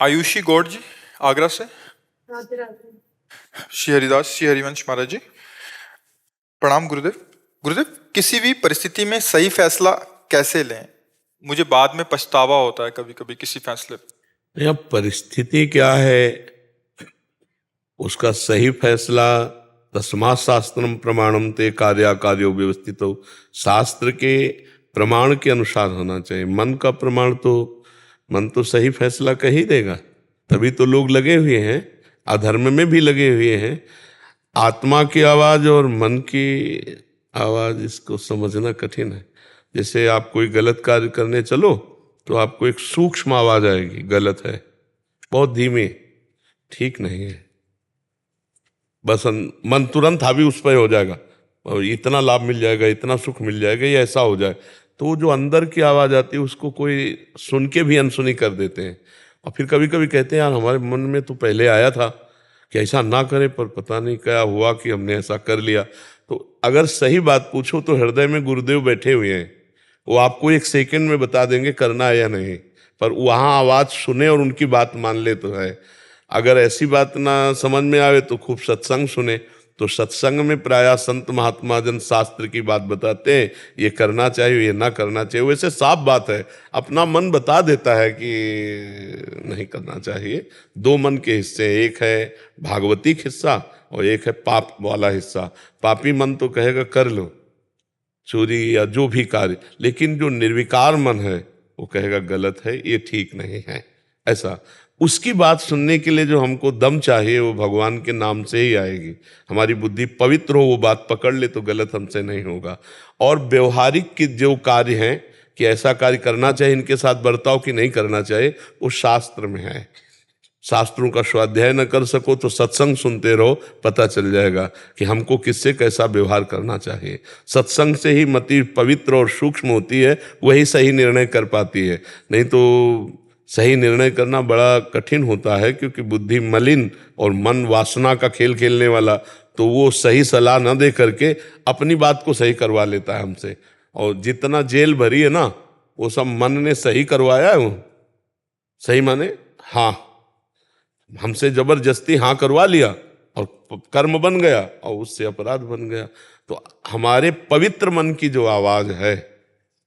आयुषी गौड़ जी आगरा से। राधे राधे। श्री हरिदास श्री हरिवंश महाराज जी, प्रणाम गुरुदेव। गुरुदेव, किसी भी परिस्थिति में सही फैसला कैसे लें? मुझे बाद में पछतावा होता है कभी कभी किसी फैसले पे। यह परिस्थिति क्या है, उसका सही फैसला तस्मात् शास्त्रम प्रमाणम ते कार्याकार्यो व्यवस्थितो, शास्त्र के प्रमाण के अनुसार होना चाहिए। मन का प्रमाण तो मन तो सही फैसला कह ही देगा, तभी तो लोग लगे हुए हैं, अधर्म में भी लगे हुए हैं। आत्मा की आवाज और मन की आवाज, इसको समझना कठिन है। जैसे आप कोई गलत कार्य करने चलो तो आपको एक सूक्ष्म आवाज आएगी, गलत है, बहुत धीमी, ठीक नहीं है, बस मन तुरंत हावी उस पर हो जाएगा और इतना लाभ मिल जाएगा, इतना सुख मिल जाएगा, ये ऐसा हो जाए। तो जो अंदर की आवाज आती है उसको कोई सुन के भी अनसुनी कर देते हैं। और फिर कभी कभी कहते हैं यार हमारे मन में तो पहले आया था कि ऐसा ना करें, पर पता नहीं क्या हुआ कि हमने ऐसा कर लिया। तो अगर सही बात पूछो तो हृदय में गुरुदेव बैठे हुए हैं, वो आपको एक सेकंड में बता देंगे करना है या नहीं, पर वहाँ आवाज सुने और उनकी बात मान ले तो है। अगर ऐसी बात ना समझ में आवे तो खूब सत्संग सुने, तो सत्संग में प्रायः संत महात्मा जन शास्त्र की बात बताते हैं, ये करना चाहिए ये ना करना चाहिए। वैसे साफ बात है, अपना मन बता देता है कि नहीं करना चाहिए। दो मन के हिस्से, एक है भागवतिक हिस्सा और एक है पाप वाला हिस्सा। पापी मन तो कहेगा कर लो चोरी या जो भी कार्य, लेकिन जो निर्विकार मन है वो कहेगा गलत है, ये ठीक नहीं है। ऐसा उसकी बात सुनने के लिए जो हमको दम चाहिए वो भगवान के नाम से ही आएगी। हमारी बुद्धि पवित्र हो, वो बात पकड़ ले तो गलत हमसे नहीं होगा। और व्यवहारिक के जो कार्य हैं कि ऐसा कार्य करना चाहिए, इनके साथ बर्ताव कि नहीं करना चाहिए, वो शास्त्र में है। शास्त्रों का स्वाध्याय न कर सको तो सत्संग सुनते रहो, पता चल जाएगा कि हमको किससे कैसा व्यवहार करना चाहिए। सत्संग से ही मति पवित्र और सूक्ष्म होती है, वही सही निर्णय कर पाती है। नहीं तो सही निर्णय करना बड़ा कठिन होता है, क्योंकि बुद्धि मलिन और मन वासना का खेल खेलने वाला, तो वो सही सलाह न दे करके अपनी बात को सही करवा लेता है हमसे। और जितना जेल भरी है ना, वो सब मन ने सही करवाया है। वो सही माने हाँ, हमसे जबरदस्ती हाँ करवा लिया और कर्म बन गया और उससे अपराध बन गया। तो हमारे पवित्र मन की जो आवाज है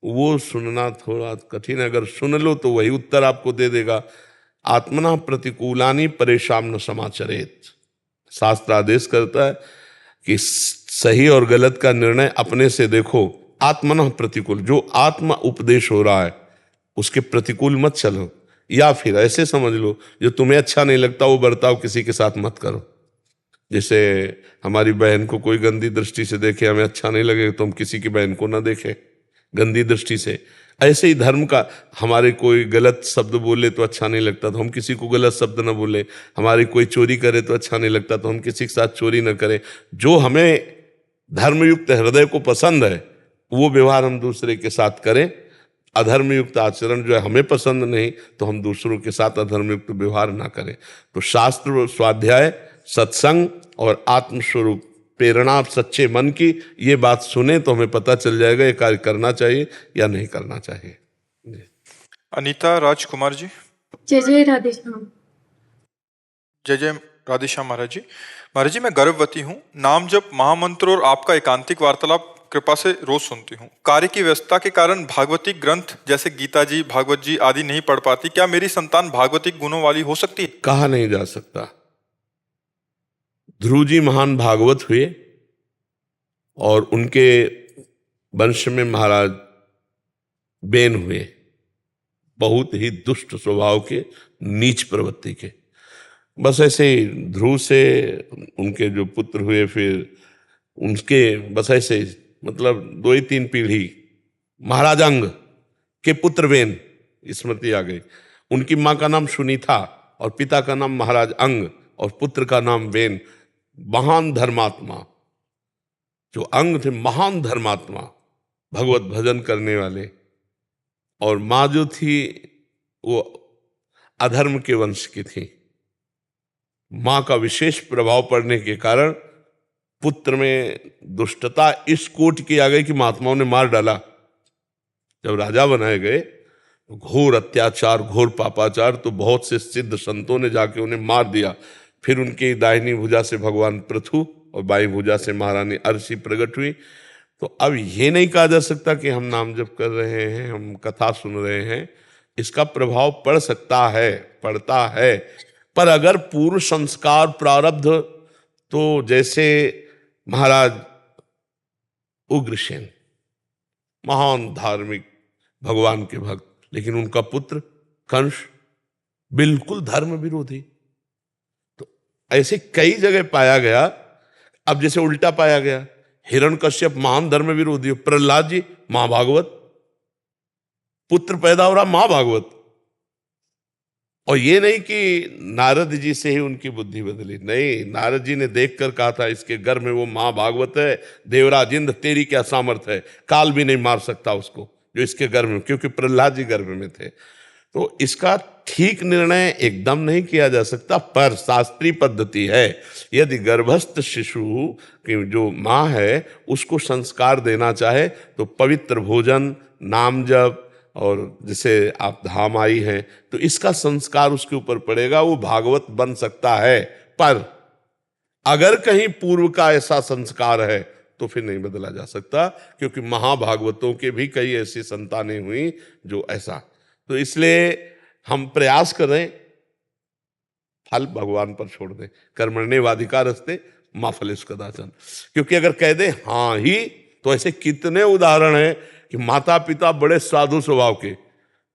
वो सुनना थोड़ा कठिन है। अगर सुन लो तो वही उत्तर आपको दे देगा। आत्मना प्रतिकूलानि परेशान न समाचरेत, शास्त्र आदेश करता है कि सही और गलत का निर्णय अपने से देखो। आत्मना प्रतिकूल, जो आत्मा उपदेश हो रहा है उसके प्रतिकूल मत चलो, या फिर ऐसे समझ लो जो तुम्हें अच्छा नहीं लगता वो बर्ताव किसी के साथ मत करो। जैसे हमारी बहन को कोई गंदी दृष्टि से देखे, हमें अच्छा नहीं लगे तो हम किसी की बहन को ना देखें गंदी दृष्टि से। ऐसे ही धर्म का, हमारे कोई गलत शब्द बोले तो अच्छा नहीं लगता तो हम किसी को गलत शब्द ना बोले, हमारी कोई चोरी करे तो अच्छा नहीं लगता तो हम किसी के साथ चोरी ना करें। जो हमें धर्मयुक्त हृदय को पसंद है वो व्यवहार हम दूसरे के साथ करें। अधर्मयुक्त आचरण जो है हमें पसंद नहीं तो हम दूसरों के साथ अधर्मयुक्त व्यवहार ना करें। तो शास्त्र, स्वाध्याय, सत्संग और आत्मस्वरूप प्रेरणा सच्चे मन की, ये बात सुने तो हमें पता चल जाएगा ये कार्य करना चाहिए या नहीं करना चाहिए। अनीता राजकुमार जी। जय जय राधेश्याम। जय जय राधेश्याम महाराज जी। महाराज जी, मैं गर्भवती हूँ। नाम जप, महामंत्र और आपका एकांतिक वार्तालाप कृपा से रोज सुनती हूँ। कार्य की व्यस्तता के कारण भागवती ग्रंथ जैसे गीता जी, भागवत जी आदि नहीं पढ़ पाती। क्या मेरी संतान भागवतिक गुणों वाली हो सकती है? कहा नहीं जा सकता। ध्रुव जी महान भागवत हुए और उनके वंश में महाराज बेन हुए, बहुत ही दुष्ट स्वभाव के, नीच प्रवृत्ति के। बस ऐसे ही ध्रुव से उनके जो पुत्र हुए, फिर उनके बस ऐसे मतलब 2 ही 3 पीढ़ी महाराज अंग के पुत्र बेन, स्मृति आ गई। उनकी माँ का नाम सुनीता और पिता का नाम महाराज अंग और पुत्र का नाम बेन। महान धर्मात्मा जो अंग थे, महान धर्मात्मा, भगवत भजन करने वाले। और माँ जो थी वो अधर्म के वंश की थी। माँ का विशेष प्रभाव पड़ने के कारण पुत्र में दुष्टता इस कोट की आ गई कि महात्माओं ने मार डाला। जब राजा बनाए गए घोर अत्याचार, घोर पापाचार, तो बहुत से सिद्ध संतों ने जाके उन्हें मार दिया। फिर उनकी दाहिनी भुजा से भगवान पृथु और बाईं भुजा से महारानी अर्शी प्रकट हुई। तो अब ये नहीं कहा जा सकता कि हम नाम जप कर रहे हैं, हम कथा सुन रहे हैं, इसका प्रभाव पड़ सकता है, पड़ता है। पर अगर पूर्व संस्कार प्रारब्ध, तो जैसे महाराज उग्रसेन, महान धार्मिक भगवान के भक्त, लेकिन उनका पुत्र कंस बिल्कुल धर्म विरोधी। तो ऐसे कई जगह पाया गया। अब जैसे उल्टा पाया गया, हिरण्यकश्यप महान धर्म विरोधी, प्रहलाद जी महाभागवत, पुत्र पैदा हो रहा महाभागवत। और ये नहीं कि नारद जी से ही उनकी बुद्धि बदली, नहीं, नारद जी ने देखकर कहा था इसके गर्भ में वो महाभागवत है, देवराज इंद्र तेरी क्या सामर्थ्य है, काल भी नहीं मार सकता उसको जो इसके गर्भ में, क्योंकि प्रहलाद जी गर्भ में थे। तो इसका ठीक निर्णय एकदम नहीं किया जा सकता, पर शास्त्रीय पद्धति है, यदि गर्भस्थ शिशु की जो माँ है उसको संस्कार देना चाहे तो पवित्र भोजन, नाम जप, और जैसे आप धाम आई हैं तो इसका संस्कार उसके ऊपर पड़ेगा, वो भागवत बन सकता है। पर अगर कहीं पूर्व का ऐसा संस्कार है तो फिर नहीं बदला जा सकता, क्योंकि महाभागवतों के भी कई ऐसी संतानें हुई जो ऐसा। तो इसलिए हम प्रयास करें, फल भगवान पर छोड़ दें, कर्मण्येवाधिकारस्ते मा फलेषु कदाचन। क्योंकि अगर कह दे हाँ ही, तो ऐसे कितने उदाहरण हैं कि माता पिता बड़े साधु स्वभाव के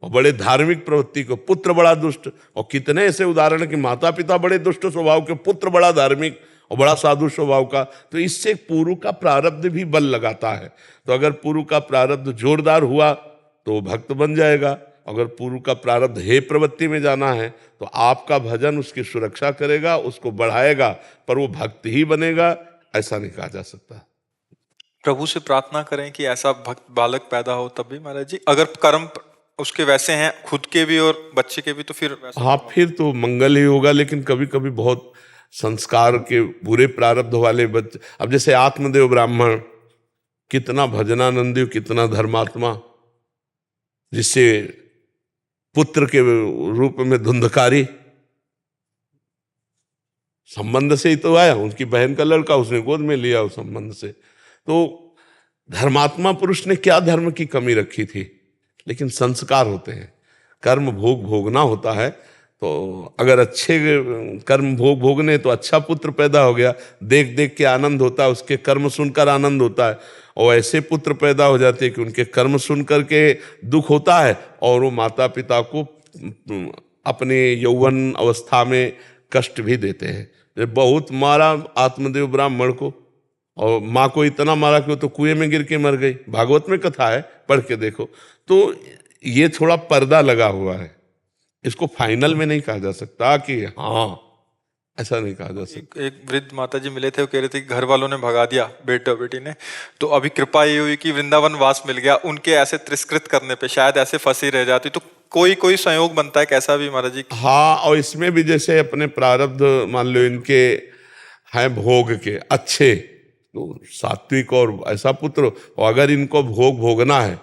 और बड़े धार्मिक प्रवृत्ति को, पुत्र बड़ा दुष्ट, और कितने ऐसे उदाहरण हैं कि माता पिता बड़े दुष्ट स्वभाव के, पुत्र बड़ा धार्मिक और बड़ा साधु स्वभाव का। तो इससे पूर्व का प्रारब्ध भी बल लगाता है। तो अगर पूर्व का प्रारब्ध जोरदार हुआ तो भक्त बन जाएगा, अगर पूर्व का प्रारब्ध हे प्रवृत्ति में जाना है तो आपका भजन उसकी सुरक्षा करेगा, उसको बढ़ाएगा, पर वो भक्त ही बनेगा ऐसा नहीं कहा जा सकता। प्रभु से प्रार्थना करें कि ऐसा भक्त बालक पैदा हो तब भी महाराज जी, अगर कर्म उसके वैसे हैं खुद के भी और बच्चे के भी, तो फिर हाँ, फिर तो मंगल ही होगा। लेकिन कभी कभी बहुत संस्कार के बुरे प्रारब्ध वाले बच्चे, अब जैसे आत्मदेव ब्राह्मण, कितना भजनानंदी, कितना धर्मात्मा, जिससे पुत्र के रूप में धुंधकारी, संबंध से ही तो आया, उनकी बहन का लड़का उसने गोद में लिया उस संबंध से। तो धर्मात्मा पुरुष ने क्या धर्म की कमी रखी थी, लेकिन संस्कार होते हैं, कर्म भोग भोगना होता है। तो अगर अच्छे कर्म भोग भोगने तो अच्छा पुत्र पैदा हो गया, देख देख के आनंद होता है, उसके कर्म सुनकर आनंद होता है। और ऐसे पुत्र पैदा हो जाते हैं कि उनके कर्म सुन करके दुख होता है, और वो माता पिता को अपने यौवन अवस्था में कष्ट भी देते हैं। बहुत मारा आत्मदेव ब्राह्मण को, और माँ को इतना मारा कि वो तो कुएं में गिर के मर गई। भागवत में कथा है, पढ़ के देखो। तो ये थोड़ा पर्दा लगा हुआ है, इसको फाइनल में नहीं कहा जा सकता कि हाँ, ऐसा नहीं कहा जा सकता। एक वृद्ध माता जी मिले थे, वो कह रहे थे कि घर वालों ने भगा दिया बेटा बेटी ने, तो अभी कृपा ये हुई कि वृंदावन वास मिल गया। उनके ऐसे तिरस्कृत करने पे शायद ऐसे फंसी रह जाती, तो कोई कोई संयोग बनता है कैसा भी महाराज जी। हाँ, और इसमें भी जैसे अपने प्रारब्ध मान लो इनके हैं भोग के अच्छे, तो सात्विक और ऐसा पुत्र, और अगर इनको भोग भोगना है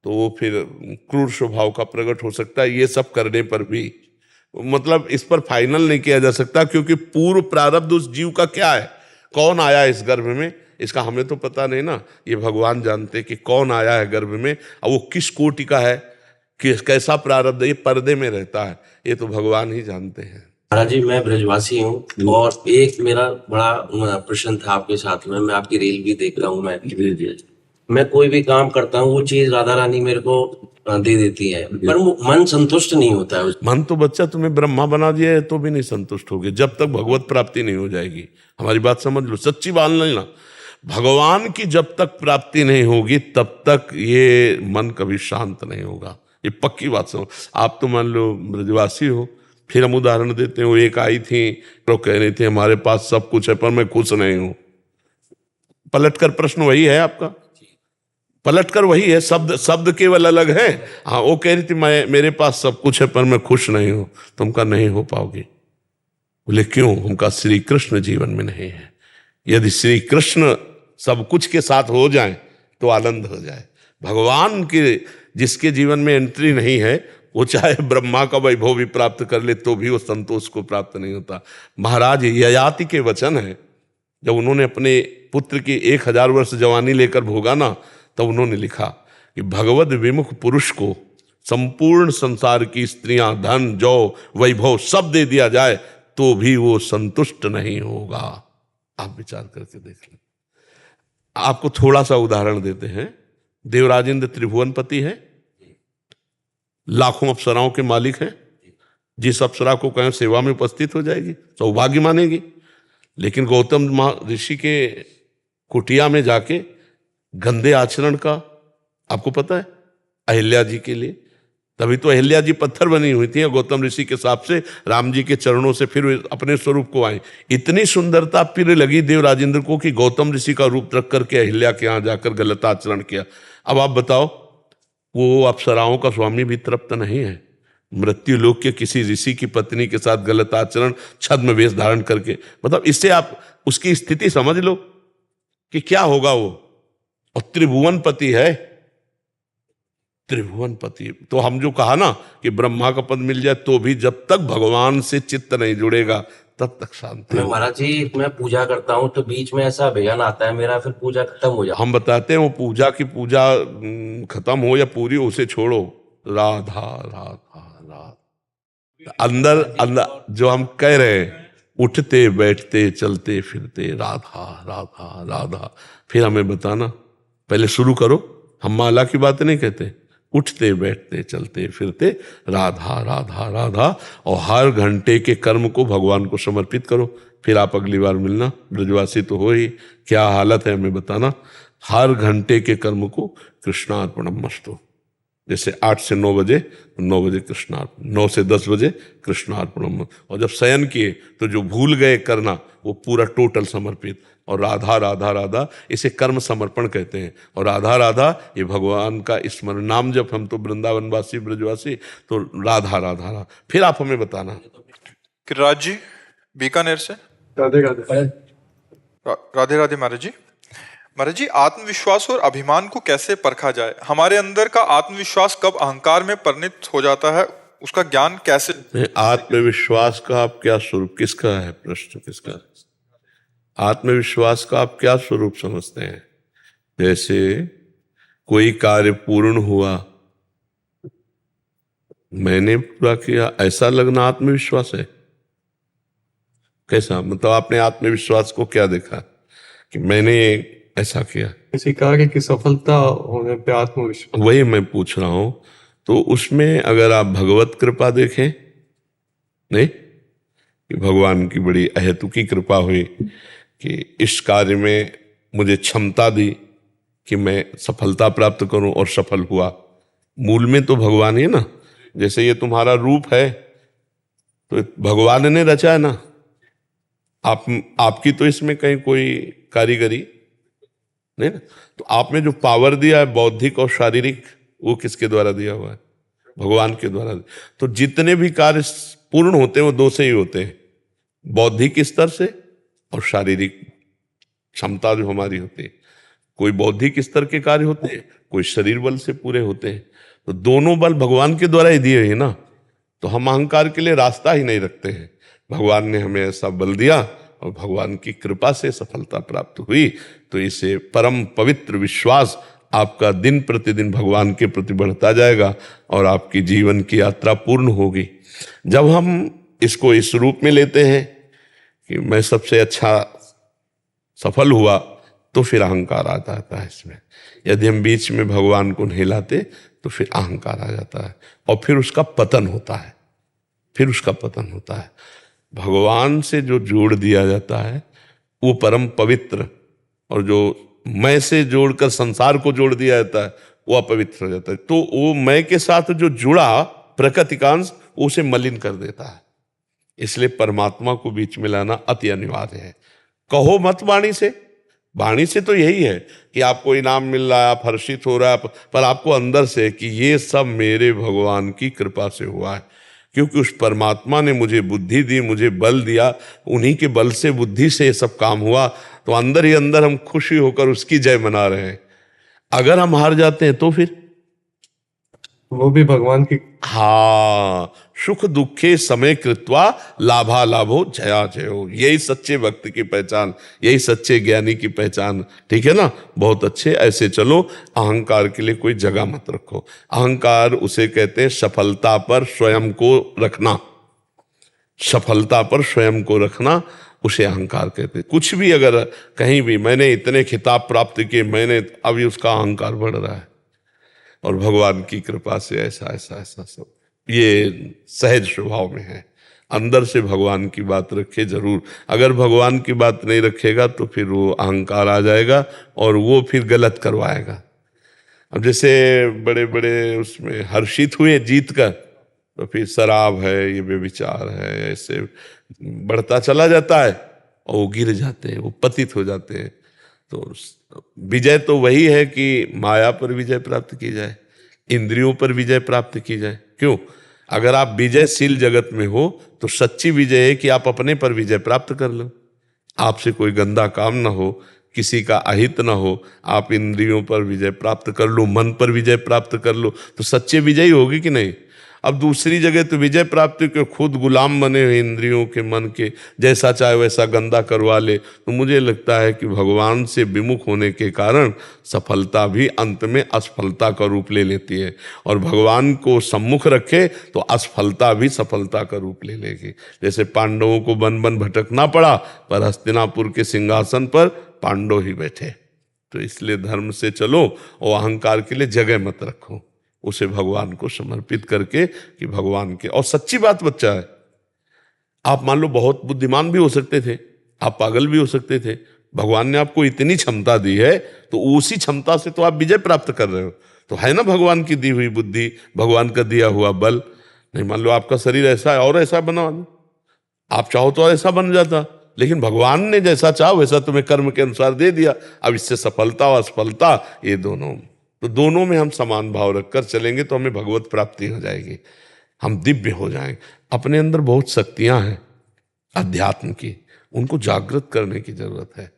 तो वो फिर क्रूर स्वभाव का प्रकट हो सकता है। ये सब करने पर भी मतलब इस पर फाइनल नहीं किया जा सकता, क्योंकि पूर्व प्रारब्ध उस जीव का क्या है, कौन आया इस गर्भ में, इसका हमें तो पता नहीं ना। ये भगवान जानते कि कौन आया है गर्भ में, और वो किस कोटि का है, किस कैसा प्रारब्ध, ये पर्दे में रहता है, ये तो भगवान ही जानते हैं। महाराज जी, मैं ब्रजवासी हूँ, और एक मेरा बड़ा प्रश्न था आपके साथ में। मैं आपकी रील भी देख रहा हूँ। मैं कोई भी काम करता हूँ, वो चीज राधा रानी मेरे को दे देती है, पर वो मन संतुष्ट नहीं होता है। मन तो बच्चा तुम्हें ब्रह्मा बना दिया है तो भी नहीं संतुष्ट होगे, जब तक भगवत प्राप्ति नहीं हो जाएगी। हमारी बात समझ लो, सच्ची बात लेना, भगवान की जब तक प्राप्ति नहीं होगी तब तक ये मन कभी शांत नहीं होगा, ये पक्की बात समझो। आप तो मान लो ब्रजवासी हो, फिर हम उदाहरण देते हैं, वो एक आई थी तो कह रही थी हमारे पास सब कुछ है पर मैं खुश नहीं हूं। पलटकर प्रश्न वही है आपका, पलटकर वही है, शब्द केवल अलग है। हाँ, वो कह रही थी मेरे पास सब कुछ है पर मैं खुश नहीं हूं। तुम का नहीं हो पाओगी। बोले क्यों? उनका श्री कृष्ण जीवन में नहीं है। यदि श्री कृष्ण सब कुछ के साथ हो जाए तो आनंद हो जाए। भगवान के जिसके जीवन में एंट्री नहीं है वो चाहे ब्रह्मा का वैभव भी प्राप्त कर ले तो भी वो संतोष को प्राप्त नहीं होता। महाराज ययाति के वचन है, जब उन्होंने अपने पुत्र की 1000 वर्ष जवानी लेकर भोगा ना, तब उन्होंने लिखा कि भगवद विमुख पुरुष को संपूर्ण संसार की स्त्रियां, धन, जौ, वैभव सब दे दिया जाए तो भी वो संतुष्ट नहीं होगा। आप विचार करके देख लें। आपको थोड़ा सा उदाहरण देते हैं। देवराजेंद्र त्रिभुवनपति है, लाखों अप्सराओं के मालिक हैं। जिस अप्सरा को कहें सेवा में उपस्थित हो जाएगी, सौभाग्य मानेगी। लेकिन गौतम ऋषि के कुटिया में जाके गंदे आचरण का आपको पता है, अहिल्या जी के लिए, तभी तो अहिल्या जी पत्थर बनी हुई थी। गौतम ऋषि के साप से राम जी के चरणों से फिर अपने स्वरूप को आए। इतनी सुंदरता फिर लगी देवराजेंद्र को कि गौतम ऋषि का रूप रख करके अहिल्या के यहाँ जाकर गलत आचरण किया। अब आप बताओ, वो अप्सराओं का स्वामी भी तृप्त नहीं है। मृत्यु लोक के किसी ऋषि की पत्नी के साथ गलत आचरण, छद्म वेश धारण करके, मतलब इससे आप उसकी स्थिति समझ लो कि क्या होगा वो। और त्रिभुवनपति है, त्रिभुवनपति। तो हम जो कहा ना कि ब्रह्मा का पद मिल जाए तो भी जब तक भगवान से चित्त नहीं जुड़ेगा तब तक शांति। मैं महाराज जी, मैं पूजा करता हूँ तो बीच में ऐसा विघ्न आता है मेरा, फिर पूजा खत्म हो जाती है। हम बताते हैं वो पूजा की पूजा खत्म हो या पूरी, उसे छोड़ो। राधा राधा राधा अंदर अंदर जो हम कह रहे हैं, उठते बैठते चलते फिरते राधा राधा राधा। फिर हमें बताना, पहले शुरू करो। हम माला की बात नहीं कहते, उठते बैठते चलते फिरते राधा राधा राधा। और हर घंटे के कर्म को भगवान को समर्पित करो। फिर आप अगली बार मिलना, ब्रजवासी तो हो ही, क्या हालत है हमें बताना। हर घंटे के कर्म को कृष्णार्पणमस्तु। जैसे 8 से 9 बजे, 9 बजे कृष्णार्पण, 9 से 10 बजे कृष्णार्पणम। और जब शयन किए तो जो भूल गए करना वो पूरा टोटल समर्पित। और राधा राधा राधा, इसे कर्म समर्पण कहते हैं। और राधा राधा ये भगवान का स्मरण नाम। जब हम तो वृंदावनवासी ब्रजवासी, तो राधा राधा राधा। फिर आप हमें बताना। किराज जी बीकानेर से। राधे राधे। राधे राधे महाराज जी। महाराज जी, आत्मविश्वास और अभिमान को कैसे परखा जाए? हमारे अंदर का आत्मविश्वास कब अहंकार में परिणत हो जाता है, उसका ज्ञान कैसे? आत्मविश्वास का आप क्या स्वरूप, किसका है प्रश्न, किसका है? आत्मविश्वास का आप क्या स्वरूप समझते हैं? जैसे कोई कार्य पूर्ण हुआ, मैंने पूरा किया, ऐसा लगना आत्मविश्वास है? कैसा, मतलब आपने आत्मविश्वास को क्या देखा कि मैंने ऐसा किया? किसी कार्य की सफलता होने पे आत्मविश्वास। वही मैं पूछ रहा हूं। तो उसमें अगर आप भगवत कृपा देखें, नहीं कि भगवान की बड़ी अहेतुकी कृपा हुई कि इस कार्य में मुझे क्षमता दी कि मैं सफलता प्राप्त करूं और सफल हुआ। मूल में तो भगवान ही है ना। जैसे ये तुम्हारा रूप है तो भगवान ने रचा है ना। आपकी तो इसमें कहीं कोई कारीगरी नहीं ना। तो आप में जो पावर दिया है बौद्धिक और शारीरिक, वो किसके द्वारा दिया हुआ है? भगवान के द्वारा। तो जितने भी कार्य पूर्ण होते हैं वो 2 से ही होते हैं, बौद्धिक स्तर से और शारीरिक क्षमता जो हमारी होती है। कोई बौद्धिक स्तर के कार्य होते हैं, कोई शरीर बल से पूरे होते हैं। तो दोनों बल भगवान के द्वारा ही दिए हैं ना। तो हम अहंकार के लिए रास्ता ही नहीं रखते हैं। भगवान ने हमें ऐसा बल दिया और भगवान की कृपा से सफलता प्राप्त हुई। तो इसे परम पवित्र विश्वास आपका दिन प्रतिदिन भगवान के प्रति बढ़ता जाएगा और आपकी जीवन की यात्रा पूर्ण होगी। जब हम इसको इस रूप में लेते हैं कि मैं सबसे अच्छा सफल हुआ, तो फिर अहंकार आ जाता है इसमें। यदि हम बीच में भगवान को नहीं लाते तो फिर अहंकार आ जाता है और फिर उसका पतन होता है। फिर उसका पतन होता है। भगवान से जो जोड़ दिया जाता है वो परम पवित्र, और जो मैं से जोड़कर संसार को जोड़ दिया जाता है वो अपवित्र हो जाता है। तो वो मैं के साथ जो जुड़ा प्रकृतिकांश उसे मलिन कर देता है। इसलिए परमात्मा को बीच में लाना अति अनिवार्य है। कहो मत वाणी से, वाणी से तो यही है कि आपको इनाम मिल रहा है, आप हर्षित हो रहा है, पर आपको अंदर से कि ये सब मेरे भगवान की कृपा से हुआ है, क्योंकि उस परमात्मा ने मुझे बुद्धि दी, मुझे बल दिया, उन्हीं के बल से बुद्धि से ये सब काम हुआ। तो अंदर ही अंदर हम खुशी होकर उसकी जय मना रहे हैं। अगर हम हार जाते हैं तो फिर वो भी भगवान की हाँ, सुख दुखे समय कृत्वा लाभा लाभो जया जयो, यही सच्चे भक्त की पहचान, यही सच्चे ज्ञानी की पहचान। ठीक है ना, बहुत अच्छे, ऐसे चलो। अहंकार के लिए कोई जगह मत रखो। अहंकार उसे कहते हैं सफलता पर स्वयं को रखना, सफलता पर स्वयं को रखना उसे अहंकार कहते हैं। कुछ भी अगर कहीं भी मैंने इतने खिताब प्राप्त किए, मैंने, अभी उसका अहंकार बढ़ रहा है। और भगवान की कृपा से ऐसा ऐसा ऐसा सब ये सहज स्वभाव में है। अंदर से भगवान की बात रखे जरूर। अगर भगवान की बात नहीं रखेगा तो फिर वो अहंकार आ जाएगा और वो फिर गलत करवाएगा। अब जैसे बड़े बड़े उसमें हर्षित हुए जीत कर, तो फिर शराब है, ये व्यभिचार है, ऐसे बढ़ता चला जाता है और वो गिर जाते हैं, वो पतित हो जाते हैं। तो विजय तो वही है कि माया पर विजय प्राप्त की जाए, इंद्रियों पर विजय प्राप्त की जाए। क्यों? अगर आप विजयशील जगत में हो तो सच्ची विजय है कि आप अपने पर विजय प्राप्त कर लो, आपसे कोई गंदा काम ना हो, किसी का अहित ना हो, आप इंद्रियों पर विजय प्राप्त कर लो, मन पर विजय प्राप्त कर लो, तो सच्चे विजयी होगी कि नहीं। अब दूसरी जगह तो विजय प्राप्ति के खुद गुलाम बने हुए इंद्रियों के, मन के, जैसा चाहे वैसा गंदा करवा ले। तो मुझे लगता है कि भगवान से विमुख होने के कारण सफलता भी अंत में असफलता का रूप ले लेती है, और भगवान को सम्मुख रखे तो असफलता भी सफलता का रूप ले लेगी। जैसे पांडवों को वन वन भटकना पड़ा, पर हस्तिनापुर के सिंहासन पर पांडव ही बैठे। तो इसलिए धर्म से चलो और अहंकार के लिए जगह मत रखो, उसे भगवान को समर्पित करके कि भगवान के। और सच्ची बात बच्चा है, आप मान लो बहुत बुद्धिमान भी हो सकते थे, आप पागल भी हो सकते थे, भगवान ने आपको इतनी क्षमता दी है तो उसी क्षमता से तो आप विजय प्राप्त कर रहे हो। तो है ना भगवान की दी हुई बुद्धि, भगवान का दिया हुआ बल। नहीं मान लो आपका शरीर ऐसा है और ऐसा बना, आप चाहो तो ऐसा बन जाता, लेकिन भगवान ने जैसा चाहा वैसा तुम्हें कर्म के अनुसार दे दिया। अब इससे सफलता और असफलता ये दोनों, तो दोनों में हम समान भाव रखकर चलेंगे तो हमें भगवत प्राप्ति हो जाएगी, हम दिव्य हो जाएंगे। अपने अंदर बहुत शक्तियां हैं अध्यात्म की, उनको जागृत करने की जरूरत है।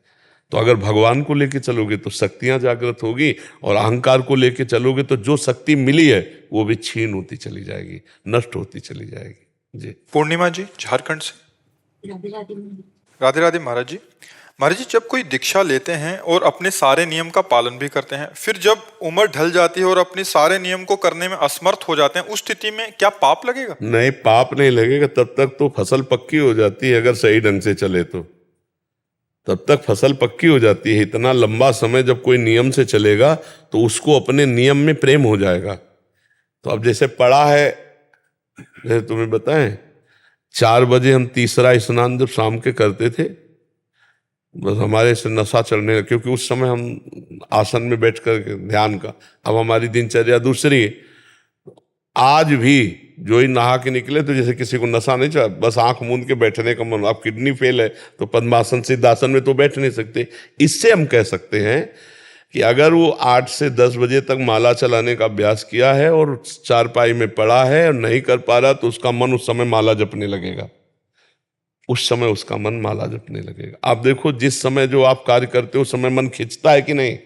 तो अगर भगवान को लेके चलोगे तो शक्तियां जागृत होगी, और अहंकार को लेके चलोगे तो जो शक्ति मिली है वो भी छीन होती चली जाएगी, नष्ट होती चली जाएगी। जी। पूर्णिमा जी झारखंड से। राधे राधे महाराज जी। महाराज जी, जब कोई दीक्षा लेते हैं और अपने सारे नियम का पालन भी करते हैं, फिर जब उम्र ढल जाती है और अपने सारे नियम को करने में असमर्थ हो जाते हैं, उस स्थिति में क्या पाप लगेगा? नहीं, पाप नहीं लगेगा। तब तक तो फसल पक्की हो जाती है, अगर सही ढंग से चले तो तब तक फसल पक्की हो जाती है। इतना लंबा समय जब कोई नियम से चलेगा तो उसको अपने नियम में प्रेम हो जाएगा। तो अब जैसे पढ़ा है, जैसे तुम्हें बताएं, 4 बजे हम तीसरा स्नान जब शाम के करते थे, बस हमारे से नशा चढ़ने लगा, क्योंकि उस समय हम आसन में बैठ कर ध्यान का, अब हमारी दिनचर्या दूसरी है। आज भी जो ही नहा के निकले तो जैसे किसी को नशा नहीं चढ़ा, बस आंख मूंद के बैठने का मन। अब किडनी फेल है तो पद्मासन सिद्धासन में तो बैठ नहीं सकते। इससे हम कह सकते हैं कि अगर वो 8 से 10 बजे तक माला चलाने का अभ्यास किया है और चारपाई में पड़ा है और नहीं कर पा रहा, तो उसका मन उस समय माला जपने लगेगा, उस समय उसका मन माला जपने लगेगा। आप देखो, जिस समय जो आप कार्य करते हो उस समय मन खिंचता है कि नहीं।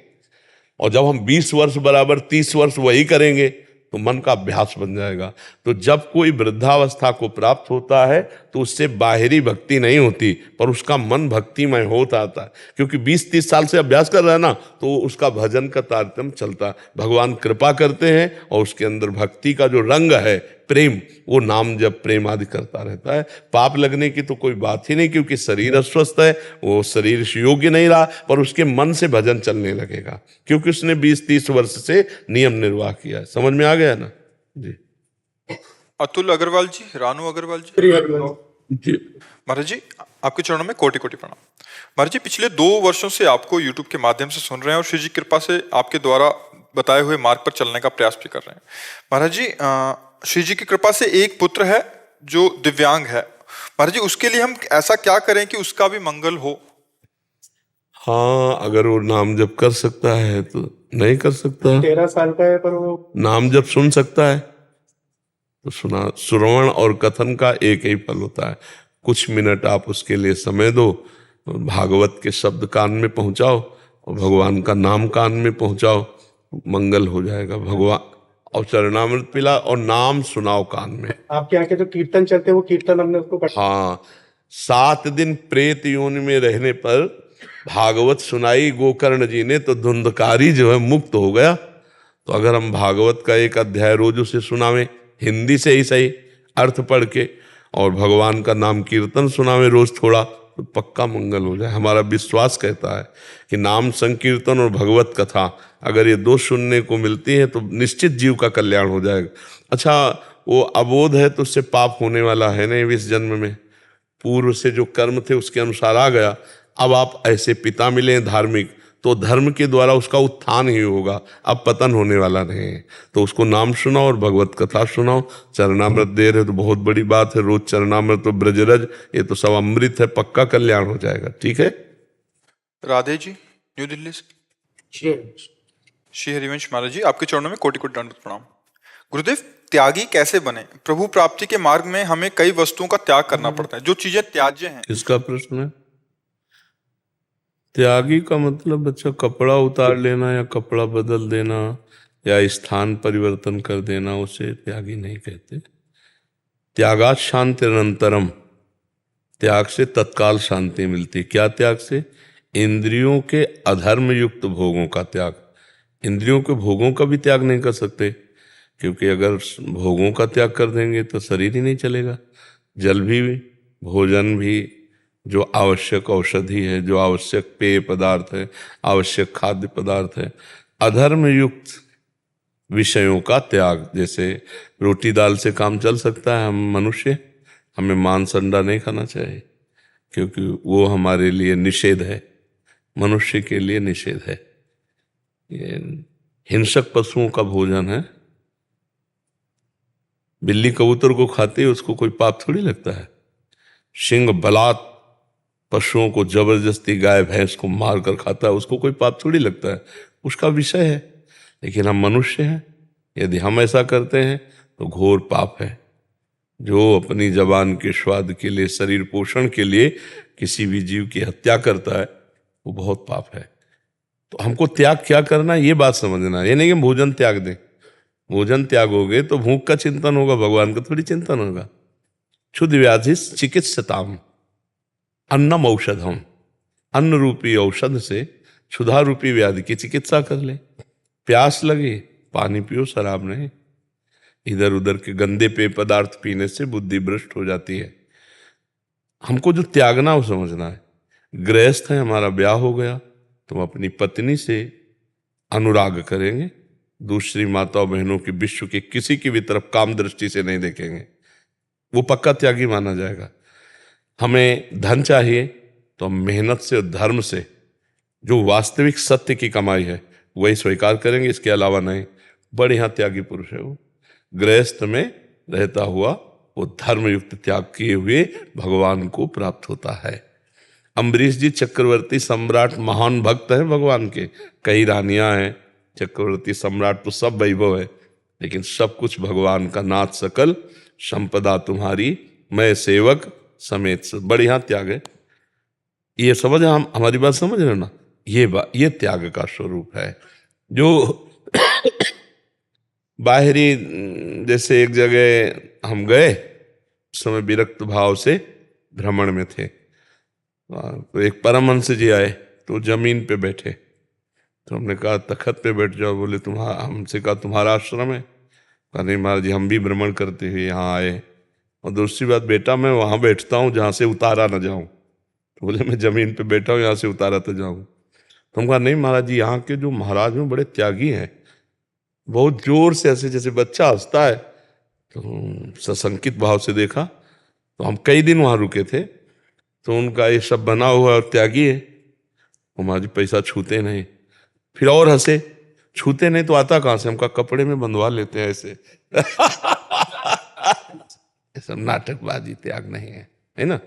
और जब हम 20 वर्ष बराबर 30 वर्ष वही करेंगे तो मन का अभ्यास बन जाएगा। तो जब कोई वृद्धावस्था को प्राप्त होता है तो उससे बाहरी भक्ति नहीं होती, पर उसका मन भक्तिमय होता आता है, क्योंकि 20-30 साल से अभ्यास कर रहा है ना, तो उसका भजन का तारतम्य चलता है। भगवान कृपा करते हैं और उसके अंदर भक्ति का जो रंग है, प्रेम, वो नाम जब प्रेम आदि करता रहता है। पाप लगने की तो कोई बात ही नहीं, क्योंकि शरीर अस्वस्थ है, वो शरीर योग्य नहीं रहा, पर उसके मन से भजन चलने लगेगा, क्योंकि उसने 20-30 वर्ष से नियम निर्वाह किया है। समझ में आ गया ना जी। अतुल अग्रवाल जी, रानू अग्रवाल जी। महाराज जी, आपके चरणों में कोटि कोटि प्रणाम। महाराज जी, पिछले 2 वर्षों से आपको यूट्यूब के माध्यम से सुन रहे हैं और श्री जी कृपा से आपके द्वारा बताए हुए मार्ग पर चलने का प्रयास भी कर रहे हैं। महाराज जी, श्री जी की कृपा से एक पुत्र है जो दिव्यांग है। महाराज जी, उसके लिए हम ऐसा क्या करें कि उसका भी मंगल हो? हाँ, अगर वो नाम जप कर सकता है तो नहीं कर सकता। 13 साल का है, पर वो नाम जप सुन सकता है तो सुना। श्रवण और कथन का एक ही फल होता है। कुछ मिनट आप उसके लिए समय दो, भागवत के शब्द कान में पहुंचाओ और भगवान का नाम कान में पहुंचाओ, मंगल हो जाएगा। भगवान और चरणामृत पिला और नाम सुनाओ कान में। आपके यहाँ के जो कीर्तन चलते हैं वो कीर्तन हमने उसको हाँ, 7 दिन प्रेत योनि में रहने पर भागवत सुनाई गोकर्ण जी ने तो धुंधकारी जो है मुक्त हो गया। तो अगर हम भागवत का एक अध्याय रोज उसे सुनावें, हिंदी से ही सही अर्थ पढ़ के, और भगवान का नाम कीर्तन सुनावें रोज थोड़ा, तो पक्का मंगल हो जाए। हमारा विश्वास कहता है कि नाम संकीर्तन और भगवत कथा अगर ये 2 सुनने को मिलती है तो निश्चित जीव का कल्याण हो जाएगा। अच्छा, वो अबोध है तो उससे पाप होने वाला है नहीं इस जन्म में, पूर्व से जो कर्म थे उसके अनुसार आ गया। अब आप ऐसे पिता मिले धार्मिक तो धर्म के द्वारा उसका उत्थान ही होगा, अब पतन होने वाला नहीं है। तो उसको नाम सुनाओ और भगवत कथा सुनाओ। चरणामृत दे रहे तो बहुत बड़ी बात है, रोज चरणामृत तो ब्रजरज, ये तो सब अमृत है, पक्का कल्याण हो जाएगा। ठीक है। राधे जी, न्यू दिल्ली से श्री हरिवंश महाराज जी, आपके चरणों में कोटि कोटि दंडवत प्रणाम। गुरुदेव, त्यागी कैसे बने? प्रभु प्राप्ति के मार्ग में हमें कई वस्तुओं का त्याग करना पड़ता है, जो चीजें त्याज्य हैं। किसका प्रश्न है? त्यागी का मतलब बच्चा कपड़ा उतार लेना या कपड़ा बदल देना या स्थान परिवर्तन कर देना, उसे त्यागी नहीं कहते। त्यागात शांति निरंतरम, त्याग से तत्काल शांति मिलती। क्या त्याग से? इंद्रियों के अधर्म युक्त भोगों का त्याग। इंद्रियों के भोगों का भी त्याग नहीं कर सकते, क्योंकि अगर भोगों का त्याग कर देंगे तो शरीर ही नहीं चलेगा। जल भी, भोजन भी, जो आवश्यक औषधि है, जो आवश्यक पेय पदार्थ है, आवश्यक खाद्य पदार्थ है, अधर्म युक्त विषयों का त्याग। जैसे रोटी दाल से काम चल सकता है, हम मनुष्य, हमें मांस अंडा नहीं खाना चाहिए, क्योंकि वो हमारे लिए निषेध है, मनुष्य के लिए निषेध है। ये हिंसक पशुओं का भोजन है। बिल्ली कबूतर को खाती है, उसको कोई पाप थोड़ी लगता है। सिंह बलात् पशुओं को जबरदस्ती गाय भैंस को मार कर खाता है, उसको कोई पाप थोड़ी लगता है, उसका विषय है। लेकिन हम मनुष्य हैं, यदि हम ऐसा करते हैं तो घोर पाप है। जो अपनी जबान के स्वाद के लिए, शरीर पोषण के लिए किसी भी जीव की हत्या करता है, वो बहुत पाप है। तो हमको त्याग क्या करना है, ये बात समझना है। ये नहीं कि भोजन त्याग दें। भोजन त्यागोगे तो भूख का चिंतन होगा, भगवान का थोड़ी चिंतन होगा। क्षुद्र व्याधि चिकित्सताम अन्नम औषधम, अन्न रूपी औषध से क्षुधा रूपी व्याधि की चिकित्सा कर ले। प्यास लगे, पानी पियो, शराब नहीं। इधर उधर के गंदे पेय पदार्थ पीने से बुद्धि भ्रष्ट हो जाती है। हमको जो त्यागना वो समझना है। गृहस्थ है, हमारा ब्याह हो गया तो हम अपनी पत्नी से अनुराग करेंगे, दूसरी माताओं बहनों की, विश्व के किसी की भी तरफ काम दृष्टि से नहीं देखेंगे, वो पक्का त्यागी माना जाएगा। हमें धन चाहिए तो हम मेहनत से और धर्म से जो वास्तविक सत्य की कमाई है वही स्वीकार करेंगे, इसके अलावा नहीं। बढ़िया त्यागी पुरुष है वो। गृहस्थ में रहता हुआ वो धर्मयुक्त त्याग किए हुए भगवान को प्राप्त होता है। अम्बरीश जी चक्रवर्ती सम्राट, महान भक्त है भगवान के। कई रानियां हैं, चक्रवर्ती सम्राट तो सब वैभव है, लेकिन सब कुछ भगवान का। नाथ सकल संपदा तुम्हारी, मैं सेवक समेत। बढ़िया त्याग है ये। समझ, हम हमारी बात समझ रहे ना? ये त्याग का स्वरूप है। जो बाहरी, जैसे एक जगह हम गए, उस समय विरक्त भाव से भ्रमण में थे, तो एक परमहंस जी आए तो जमीन पे बैठे, तो हमने कहा तखत पे बैठ जाओ। बोले तुम्हारा, हमसे कहा तुम्हारा आश्रम है? कहा नहीं महाराज जी, हम भी भ्रमण करते हुए यहाँ आए, और दूसरी बात बेटा मैं वहाँ बैठता हूँ जहाँ से उतारा न जाऊँ। तो बोले मैं जमीन पे बैठा हूँ, यहाँ से उतारा तो जाऊँ। तो हम कहा नहीं महाराज जी, यहाँ के जो महाराज हैं बड़े त्यागी हैं। बहुत जोर से ऐसे जैसे बच्चा हंसता है, तो सशंकित भाव से देखा। तो हम कई दिन वहाँ रुके थे, तो उनका ये सब बना हुआ और त्यागी है। महाराज जी पैसा छूते नहीं। फिर और हंसे, छूते नहीं तो आता कहाँ से? हम कहा कपड़े में बंधवा लेते हैं ऐसे। ये सब नाटकबाजी, त्याग नहीं है, है ना?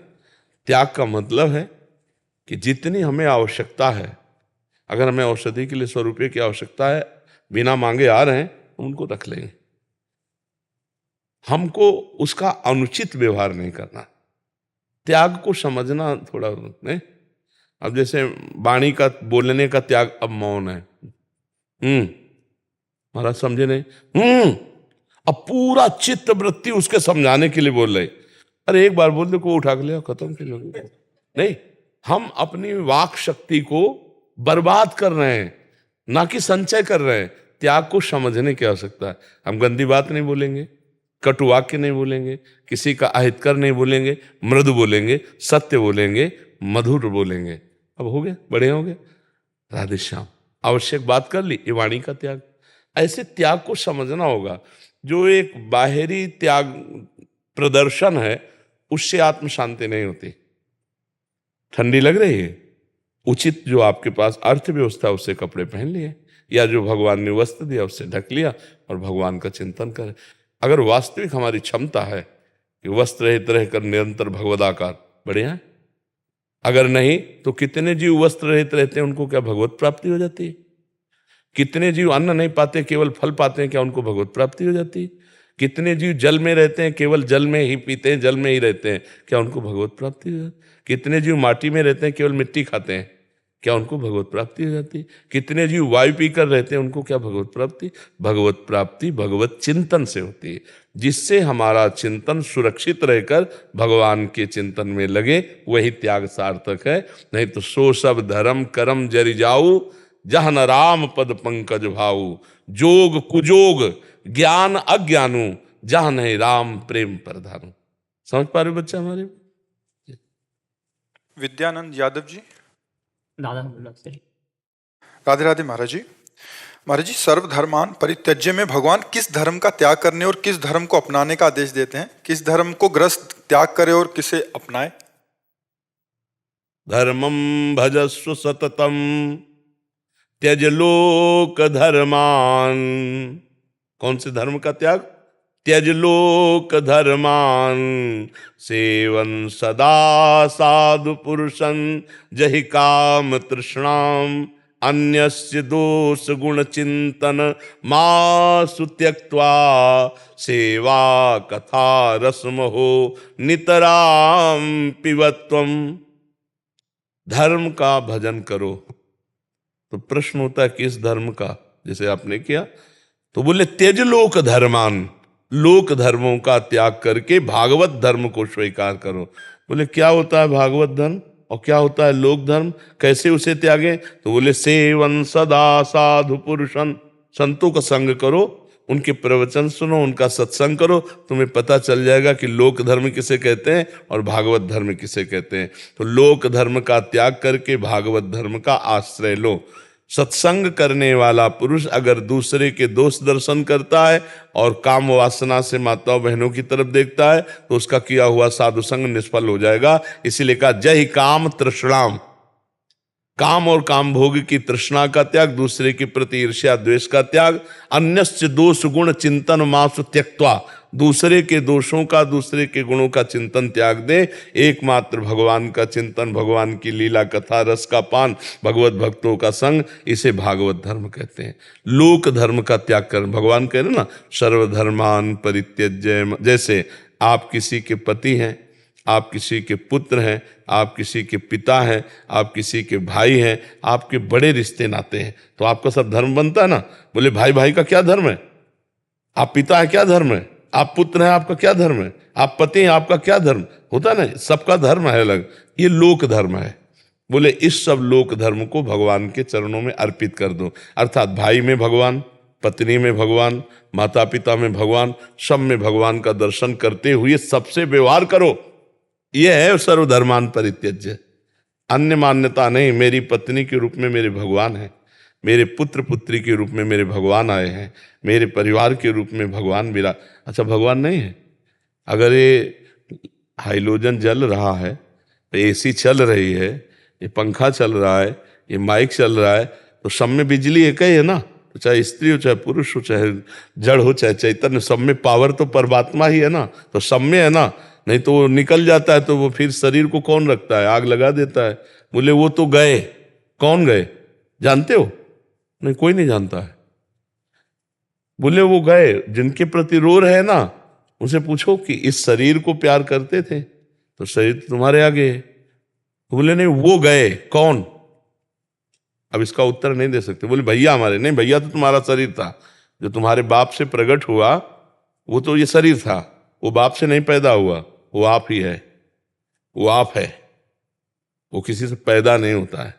त्याग का मतलब है कि जितनी हमें आवश्यकता है, अगर हमें औषधि के लिए 100 रुपये की आवश्यकता है, बिना मांगे आ रहे हैं, उनको रख लेंगे। हमको उसका अनुचित व्यवहार नहीं करना। त्याग को समझना थोड़ा नहीं। अब जैसे वाणी का, बोलने का त्याग, अब मौन है। महाराज समझे नहीं? अब पूरा चित्त वृत्ति उसके समझाने के लिए बोल रहे। अरे एक बार बोल दे को उठा के लिया, खत्म क्यों? नहीं, हम अपनी वाक शक्ति को बर्बाद कर रहे हैं, ना कि संचय कर रहे हैं। त्याग को समझने की आवश्यकता है। हम गंदी बात नहीं बोलेंगे, कटु वाक्य नहीं बोलेंगे, किसी का अहितकर नहीं बोलेंगे, मृदु बोलेंगे, सत्य बोलेंगे, मधुर बोलेंगे। अब हो गया, बढ़िया हो गया। राधे श्याम। आवश्यक बात कर ली, ये वाणी का त्याग। ऐसे त्याग को समझना होगा। जो एक बाहरी त्याग प्रदर्शन है, उससे आत्म शांति नहीं होती। ठंडी लग रही है, उचित जो आपके पास अर्थव्यवस्था उससे कपड़े पहन लिए, या जो भगवान ने वस्त्र दिया उससे ढक लिया और भगवान का चिंतन करें। अगर वास्तविक हमारी क्षमता है कि वस्त्र रहित रहकर निरंतर भगवदाकार, बढ़िया है। अगर नहीं तो कितने जीव वस्त्र रहित रहते हैं, उनको क्या भगवत प्राप्ति हो जाती है? कितने जीव अन्न नहीं पाते, केवल फल पाते हैं, क्या उनको भगवत प्राप्ति हो जाती है? कितने जीव जल में रहते हैं, केवल जल में ही पीते हैं, जल में ही रहते हैं, क्या उनको भगवत प्राप्ति हो जाती है? कितने जीव माटी में रहते हैं, केवल मिट्टी खाते हैं, क्या उनको भगवत प्राप्ति हो जाती है? कितने जीव वायु पीकर रहते हैं, उनको क्या भगवत प्राप्ति? भगवत प्राप्ति भगवत चिंतन से होती है, जिससे हमारा चिंतन सुरक्षित रहकर भगवान के चिंतन में लगे, वही त्याग सार्थक है। नहीं तो सो सब धर्म करम जरि जाऊ, जह न राम पद पंकज भाऊ। जोग कुजोग ज्ञान अज्ञानू, जहाँ नहीं राम प्रेम प्रधानु। समझ पा रहे हो बच्चा हमारे? विद्यानंद यादव जी। दादा बोला सही। राधे राधे महाराज जी। महाराज जी, सर्वधर्मान परित्यज्य में भगवान किस धर्म का त्याग करने और किस धर्म को अपनाने का आदेश देते हैं? किस धर्म को ग्रस्त त्याग करे और किसे अपनाए? धर्मम भजस्व सततम त्यज लोक धर्मान। कौन से धर्म का त्याग? त्यज लोक धर्मान, सेवन सदा साधु पुरुषं, जहि काम तृष्णाम, अन्यस्य दोष गुण चिंतन मासु त्यक्त्वा, सेवा कथा रसमहो नितराम पिबत्वम। धर्म का भजन करो। तो प्रश्न होता है किस धर्म का? जैसे आपने किया तो बोले त्यज लोक धर्मान, लोक धर्मों का त्याग करके भागवत धर्म को स्वीकार करो। बोले क्या होता है भागवत धर्म और क्या होता है लोक धर्म, कैसे उसे त्यागे? तो बोले सेवन सदा साधु पुरुषन, संतों का संग करो, उनके प्रवचन सुनो, उनका सत्संग करो, तुम्हें पता चल जाएगा कि लोक धर्म किसे कहते हैं और भागवत धर्म किसे कहते हैं। तो लोक धर्म का त्याग करके भागवत धर्म का आश्रय लो। सत्संग करने वाला पुरुष अगर दूसरे के दोष दर्शन करता है और काम वासना से माताओं बहनों की तरफ देखता है, तो उसका किया हुआ साधु संग निष्फल हो जाएगा। इसीलिए कहा जय काम तृष्णाम, काम और काम भोग की तृष्णा का त्याग, दूसरे के प्रति ईर्ष्या द्वेष का त्याग। अन्यस्य दोष गुण चिंतन मासु त्यक्त्वा, दूसरे के दोषों का दूसरे के गुणों का चिंतन त्याग दे। एकमात्र भगवान का चिंतन, भगवान की लीला कथा रस का पान, भगवत भक्तों का संग, इसे भागवत धर्म कहते हैं। लोक धर्म का त्याग कर, भगवान कह रहे ना सर्वधर्मान परित्यज्य। जैसे आप किसी के पति हैं, आप किसी के पुत्र हैं, आप किसी के पिता हैं, आप किसी के भाई हैं, आपके बड़े रिश्ते नाते हैं, तो आपका सब धर्म बनता है ना। बोले भाई भाई का क्या धर्म है? आप पिता है, क्या धर्म है? आप पुत्र हैं, आपका क्या धर्म है? आप पति हैं, आपका क्या धर्म होता है ना। सबका धर्म है अलग, ये लोक धर्म है। बोले इस सब लोक धर्म को भगवान के चरणों में अर्पित कर दो। अर्थात भाई में भगवान, पत्नी में भगवान, माता पिता में भगवान, सब में भगवान का दर्शन करते हुए सबसे व्यवहार करो। यह है सर्वधर्मान परित्यज्य। अन्य मान्यता नहीं। मेरी पत्नी के रूप में मेरे भगवान हैं, मेरे पुत्र पुत्री के रूप में मेरे भगवान आए हैं, मेरे परिवार के रूप में भगवान मेरा। अच्छा भगवान नहीं है? अगर ये हाइलोजन जल रहा है, तो एसी चल रही है, ये पंखा चल रहा है, ये माइक चल रहा है, तो सब में बिजली एक ही है ना। तो चाहे स्त्री हो, चाहे पुरुष हो, चाहे जड़ हो, चाहे चैतन्य, सब में पावर तो परमात्मा ही है ना। तो सब में है ना। नहीं तो वो निकल जाता है तो वो फिर शरीर को कौन रखता है? आग लगा देता है। बोले वो तो गए। कौन गए जानते हो? नहीं, कोई नहीं जानता है। बोले वो गए जिनके प्रति रो रहे ना, उनसे पूछो कि इस शरीर को प्यार करते थे तो शरीर तुम्हारे आगे है। बोले नहीं, वो गए। कौन? अब इसका उत्तर नहीं दे सकते। बोले भैया हमारे। नहीं, भैया तो तुम्हारा शरीर था। जो तुम्हारे बाप से प्रकट हुआ वो तो ये शरीर था, वो बाप से नहीं पैदा हुआ, वो आप ही है, वो आप है, वो किसी से पैदा नहीं होता है,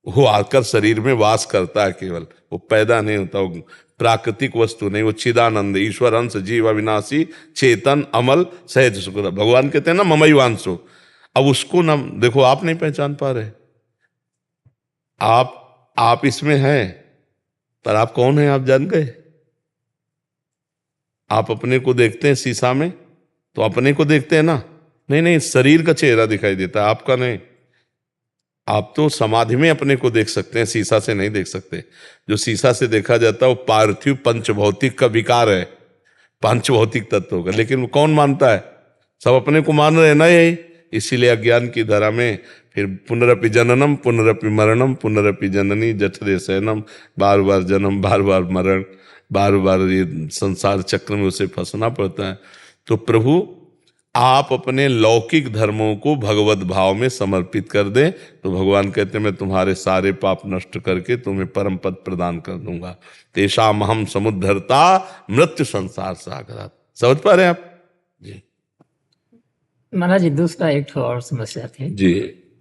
वो आकर शरीर में वास करता है केवल, वो पैदा नहीं होता, वो प्राकृतिक वस्तु नहीं, वो चिदानंद ईश्वर अंश जीव अविनाशी चेतन अमल सहज सुख। भगवान कहते हैं ना ममई वांसो। अब उसको ना देखो, आप नहीं पहचान पा रहे, आप इसमें हैं, पर आप कौन है आप जान गए? आप अपने को देखते हैं शीशा में तो अपने को देखते हैं ना, नहीं, शरीर का चेहरा दिखाई देता है, आपका नहीं। आप तो समाधि में अपने को देख सकते हैं, शीशा से नहीं देख सकते। जो शीशा से देखा जाता है वो पार्थिव पंचभौतिक का विकार है, पंचभौतिक तत्व होगा, लेकिन वो कौन मानता है? सब अपने को मान रहे हैं ना, यही इसीलिए अज्ञान की धारा में फिर पुनरपि जननम पुनरपि मरणम पुनरपि जननी जठरे शयनम, बार बार जन्म बार बार मरण, बार बार ये संसार चक्र में उसे फंसना पड़ता है। तो प्रभु आप अपने लौकिक धर्मों को भगवत भाव में समर्पित कर दें तो भगवान कहते हैं मैं तुम्हारे सारे पाप नष्ट करके तुम्हें परम पद प्रदान कर दूंगा। तेषाम अहम समुद्धरता मृत्यु संसार सागरात। समझ पा रहे हैं आप जी? महाराज जी दूसरा एक ठो और समस्या थी जी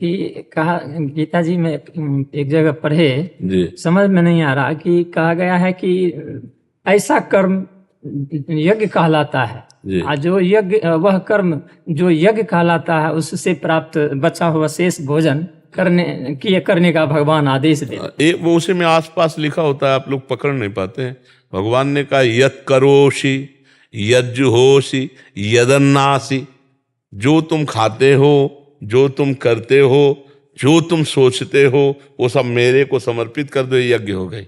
कि कहा गीता जी में एक जगह पढ़े, जी समझ में नहीं आ रहा कि कहा गया है कि ऐसा कर्म यज्ञ कहलाता है, जी। जो यज्ञ वह कर्म जो यज्ञ कहलाता है उससे प्राप्त बचा हुआ शेष भोजन करने का भगवान आदेश दे। वो उसी में आसपास लिखा होता है, आप लोग पकड़ नहीं पाते हैं। भगवान ने कहा यत करोषि यज्जुहोषि यदन्नासि, जो तुम खाते हो, जो तुम करते हो, जो तुम सोचते हो, वो सब मेरे को समर्पित कर दो, यज्ञ हो गई।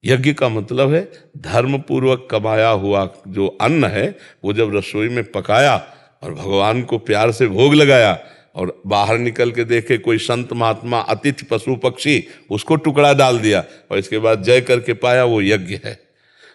यज्ञ का मतलब है धर्म पूर्वक कमाया हुआ जो अन्न है वो जब रसोई में पकाया और भगवान को प्यार से भोग लगाया और बाहर निकल के देखे कोई संत महात्मा अतिथि पशु पक्षी, उसको टुकड़ा डाल दिया और इसके बाद जय करके पाया, वो यज्ञ है।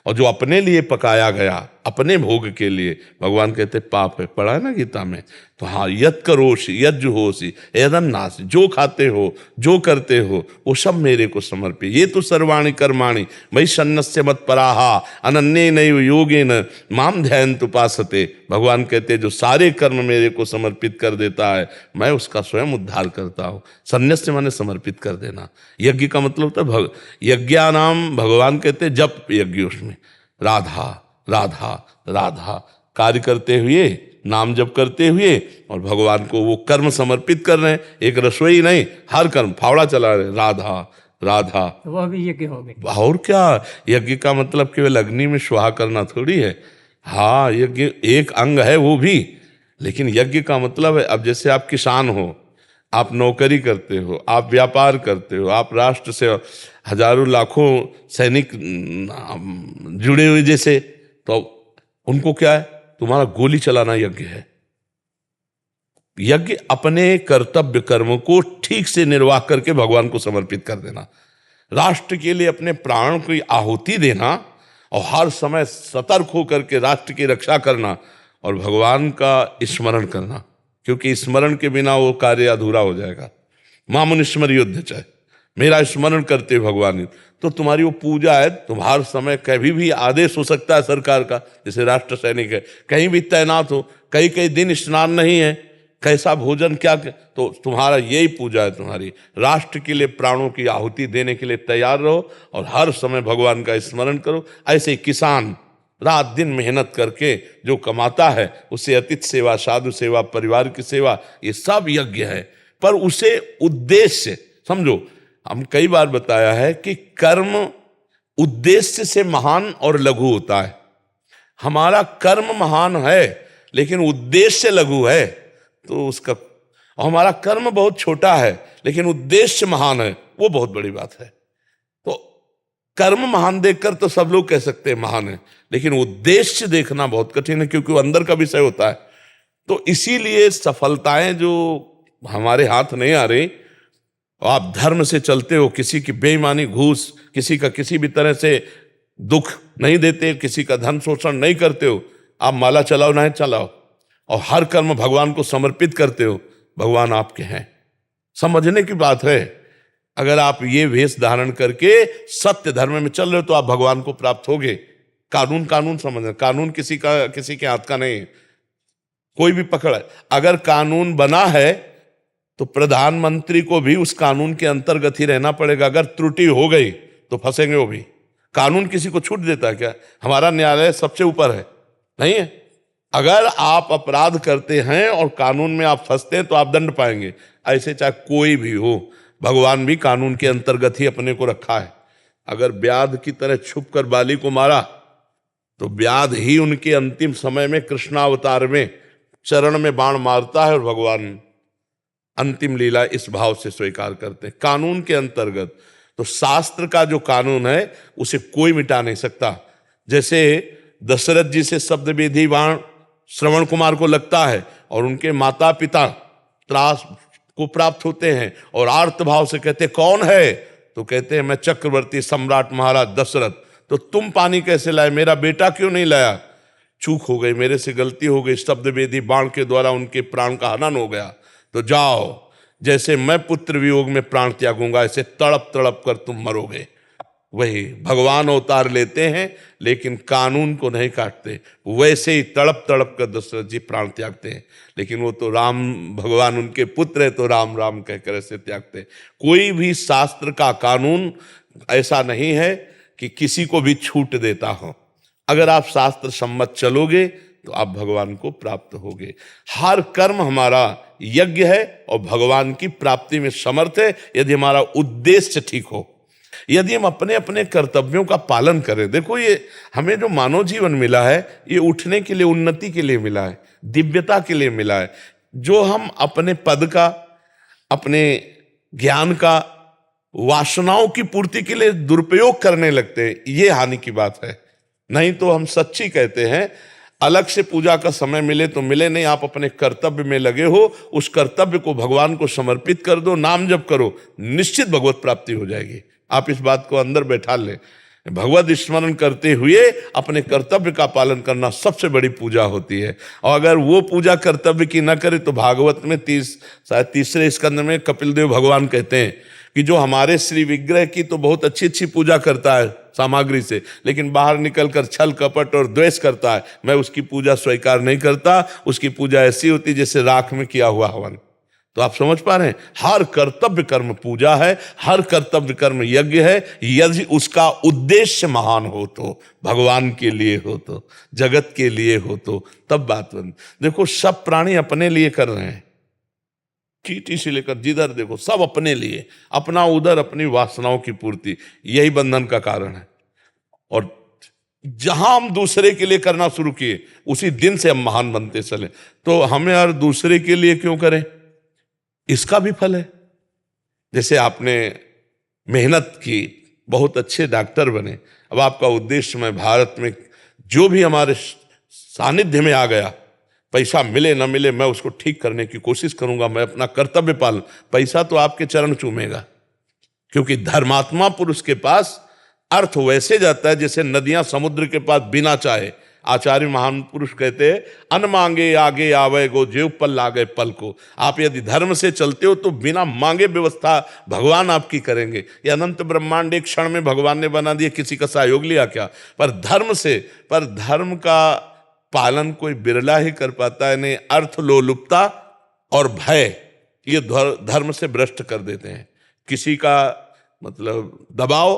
और जो अपने लिए पकाया गया अपने भोग के लिए, भगवान कहते पाप है, पढ़ा है ना गीता में। तो हाँ, यत करोषि यज्जुहोषि यदन्नासि, जो खाते हो जो करते हो वो सब मेरे को समर्पित। ये तो सर्वाणि कर्माणि मयि सन्न्यस्य मत्पराहा अनन्येनैव योगेन माम ध्यायन्त उपासते। भगवान कहते जो सारे कर्म मेरे को समर्पित कर देता है मैं उसका स्वयं उद्धार करता हूँ। सन्न्यस्य माने समर्पित कर देना। यज्ञ का मतलब होता है यज्ञानाम, भगवान कहते जप यज्ञ, उसमें राधा राधा राधा कार्य करते हुए, नाम जप करते हुए और भगवान को वो कर्म समर्पित कर रहे हैं। एक रसोई नहीं, हर कर्म फावड़ा चला रहे, राधा राधा, तो वह भी यज्ञ हो गई। और क्या? यज्ञ का मतलब केवल अग्नि में स्वाहा करना थोड़ी है। हाँ, यज्ञ एक अंग है वो भी, लेकिन यज्ञ का मतलब है, अब जैसे आप किसान हो, आप नौकरी करते हो, आप व्यापार करते हो, आप राष्ट्र से हजारों लाखों सैनिक जुड़े हुए जैसे, तो उनको क्या है? तुम्हारा गोली चलाना यज्ञ है। यज्ञ अपने कर्तव्य कर्मों को ठीक से निर्वाह करके भगवान को समर्पित कर देना, राष्ट्र के लिए अपने प्राणों की आहुति देना और हर समय सतर्क होकर के राष्ट्र की रक्षा करना और भगवान का स्मरण करना, क्योंकि स्मरण के बिना वो कार्य अधूरा हो जाएगा। मामुनि स्मर युद्ध चाहे, मेरा स्मरण करते भगवान, तो तुम्हारी वो पूजा है। तुम हर समय कभी भी आदेश हो सकता है सरकार का, जैसे राष्ट्र सैनिक है, कहीं भी तैनात हो, कई कई दिन स्नान नहीं है, कैसा भोजन क्या, तो तुम्हारा यही पूजा है। तुम्हारी राष्ट्र के लिए प्राणों की आहुति देने के लिए तैयार रहो और हर समय भगवान का स्मरण करो। ऐसे किसान रात दिन मेहनत करके जो कमाता है, उससे अतिथि सेवा, साधु सेवा, परिवार की सेवा, ये सब यज्ञ है। पर उसे उद्देश्य समझो। हम कई बार बताया है कि कर्म उद्देश्य से महान और लघु होता है। हमारा कर्म महान है लेकिन उद्देश्य लघु है, तो उसका, हमारा कर्म बहुत छोटा है लेकिन उद्देश्य महान है, वो बहुत बड़ी बात है। तो कर्म महान देखकर तो सब लोग कह सकते हैं महान है, लेकिन उद्देश्य देखना बहुत कठिन है, क्योंकि वो अंदर का विषय होता है। तो इसीलिए सफलताएं जो हमारे हाथ नहीं आ रही, आप धर्म से चलते हो, किसी की बेईमानी, घूस, किसी का किसी भी तरह से दुख नहीं देते, किसी का धन शोषण नहीं करते हो, आप माला चलाओ नहीं चलाओ, और हर कर्म भगवान को समर्पित करते हो, भगवान आपके हैं। समझने की बात है। अगर आप ये वेश धारण करके सत्य धर्म में चल रहे हो तो आप भगवान को प्राप्त होगे। कानून कानून समझना, कानून किसी के हाथ का नहीं है, कोई भी पकड़ है। अगर कानून बना है तो प्रधानमंत्री को भी उस कानून के अंतर्गत ही रहना पड़ेगा। अगर त्रुटि हो गई तो फंसेंगे वो भी। कानून किसी को छूट देता है क्या? हमारा न्यायालय सबसे ऊपर है, नहीं है। अगर आप अपराध करते हैं और कानून में आप फंसते हैं तो आप दंड पाएंगे। ऐसे चाहे कोई भी हो, भगवान भी कानून के अंतर्गत ही अपने को रखा है। अगर व्याध की तरह छुप कर बाली को मारा तो व्याध ही उनके अंतिम समय में कृष्णावतार में चरण में बाण मारता है और भगवान अंतिम लीला इस भाव से स्वीकार करते हैं, कानून के अंतर्गत। तो शास्त्र का जो कानून है उसे कोई मिटा नहीं सकता। जैसे दशरथ जी से शब्द विधि बाण श्रवण कुमार को लगता है और उनके माता पिता त्रास को प्राप्त होते हैं और आर्त भाव से कहते कौन है, तो कहते हैं मैं चक्रवर्ती सम्राट महाराज दशरथ। तो तुम पानी कैसे लाए, मेरा बेटा क्यों नहीं लाया? चूक हो गई, मेरे से गलती हो गई, शब्द वेदी बाण के द्वारा उनके प्राण का हनन हो गया। तो जाओ, जैसे मैं पुत्र वियोग में प्राण त्यागूंगा ऐसे तड़प तड़प कर तुम मरोगे। वही भगवान अवतार लेते हैं लेकिन कानून को नहीं काटते, वैसे ही तड़प तड़प कर दशरथ जी प्राण त्यागते हैं। लेकिन वो तो राम भगवान उनके पुत्र है तो राम राम कहकर ऐसे त्यागते हैं। कोई भी शास्त्र का कानून ऐसा नहीं है कि किसी को भी छूट देता हो। अगर आप शास्त्र सम्मत चलोगे तो आप भगवान को प्राप्त होगे। हर कर्म हमारा यज्ञ है और भगवान की प्राप्ति में समर्थ है यदि हमारा उद्देश्य ठीक हो, यदि हम अपने अपने कर्तव्यों का पालन करें। देखो, ये हमें जो मानव जीवन मिला है ये उठने के लिए, उन्नति के लिए मिला है, दिव्यता के लिए मिला है। जो हम अपने पद का, अपने ज्ञान का, वासनाओं की पूर्ति के लिए दुरुपयोग करने लगते हैं, ये हानि की बात है। नहीं तो हम सच्ची कहते हैं, अलग से पूजा का समय मिले तो मिले, नहीं आप अपने कर्तव्य में लगे हो, उस कर्तव्य को भगवान को समर्पित कर दो, नाम जप करो, निश्चित भगवत प्राप्ति हो जाएगी। आप इस बात को अंदर बैठा लें। भगवत स्मरण करते हुए अपने कर्तव्य का पालन करना सबसे बड़ी पूजा होती है। और अगर वो पूजा कर्तव्य की न करे तो भागवत में तीसरे स्कंद में कपिल देव भगवान कहते हैं कि जो हमारे श्री विग्रह की तो बहुत अच्छी अच्छी पूजा करता है सामग्री से, लेकिन बाहर निकलकर छल कपट और द्वेष करता है, मैं उसकी पूजा स्वीकार नहीं करता। उसकी पूजा ऐसी होती जैसे राख में किया हुआ हवन। तो आप समझ पा रहे हैं, हर कर्तव्य कर्म पूजा है, हर कर्तव्य कर्म यज्ञ है, यदि उसका उद्देश्य महान हो तो, भगवान के लिए हो तो, जगत के लिए हो तो, तब बात बन। देखो, सब प्राणी अपने लिए कर रहे हैं, चींटी से लेकर जिधर देखो सब अपने लिए, अपना उदर, अपनी वासनाओं की पूर्ति, यही बंधन का कारण है। और जहां हम दूसरे के लिए करना शुरू किए उसी दिन से हम महान बनते चले। तो हमें और दूसरे के लिए क्यों करें, इसका भी फल है। जैसे आपने मेहनत की, बहुत अच्छे डॉक्टर बने, अब आपका उद्देश्य मैं भारत में जो भी हमारे सानिध्य में आ गया, पैसा मिले ना मिले मैं उसको ठीक करने की कोशिश करूंगा, मैं अपना कर्तव्य पालन। पैसा तो आपके चरण चूमेगा, क्योंकि धर्मात्मा पुरुष के पास अर्थ वैसे जाता है जैसे नदियां समुद्र के पास बिना चाहे। आचार्य महान पुरुष कहते हैं, अन मांगे आगे आवे गो, जेव पल लागे पल को। आप यदि धर्म से चलते हो तो बिना मांगे व्यवस्था भगवान आपकी करेंगे। ये अनंत ब्रह्मांड एक क्षण में भगवान ने बना दिया, किसी का सहयोग लिया क्या? पर धर्म का पालन कोई बिरला ही कर पाता है। नहीं, अर्थ लोलुपता और भय ये धर्म से भ्रष्ट कर देते हैं। किसी का मतलब दबाव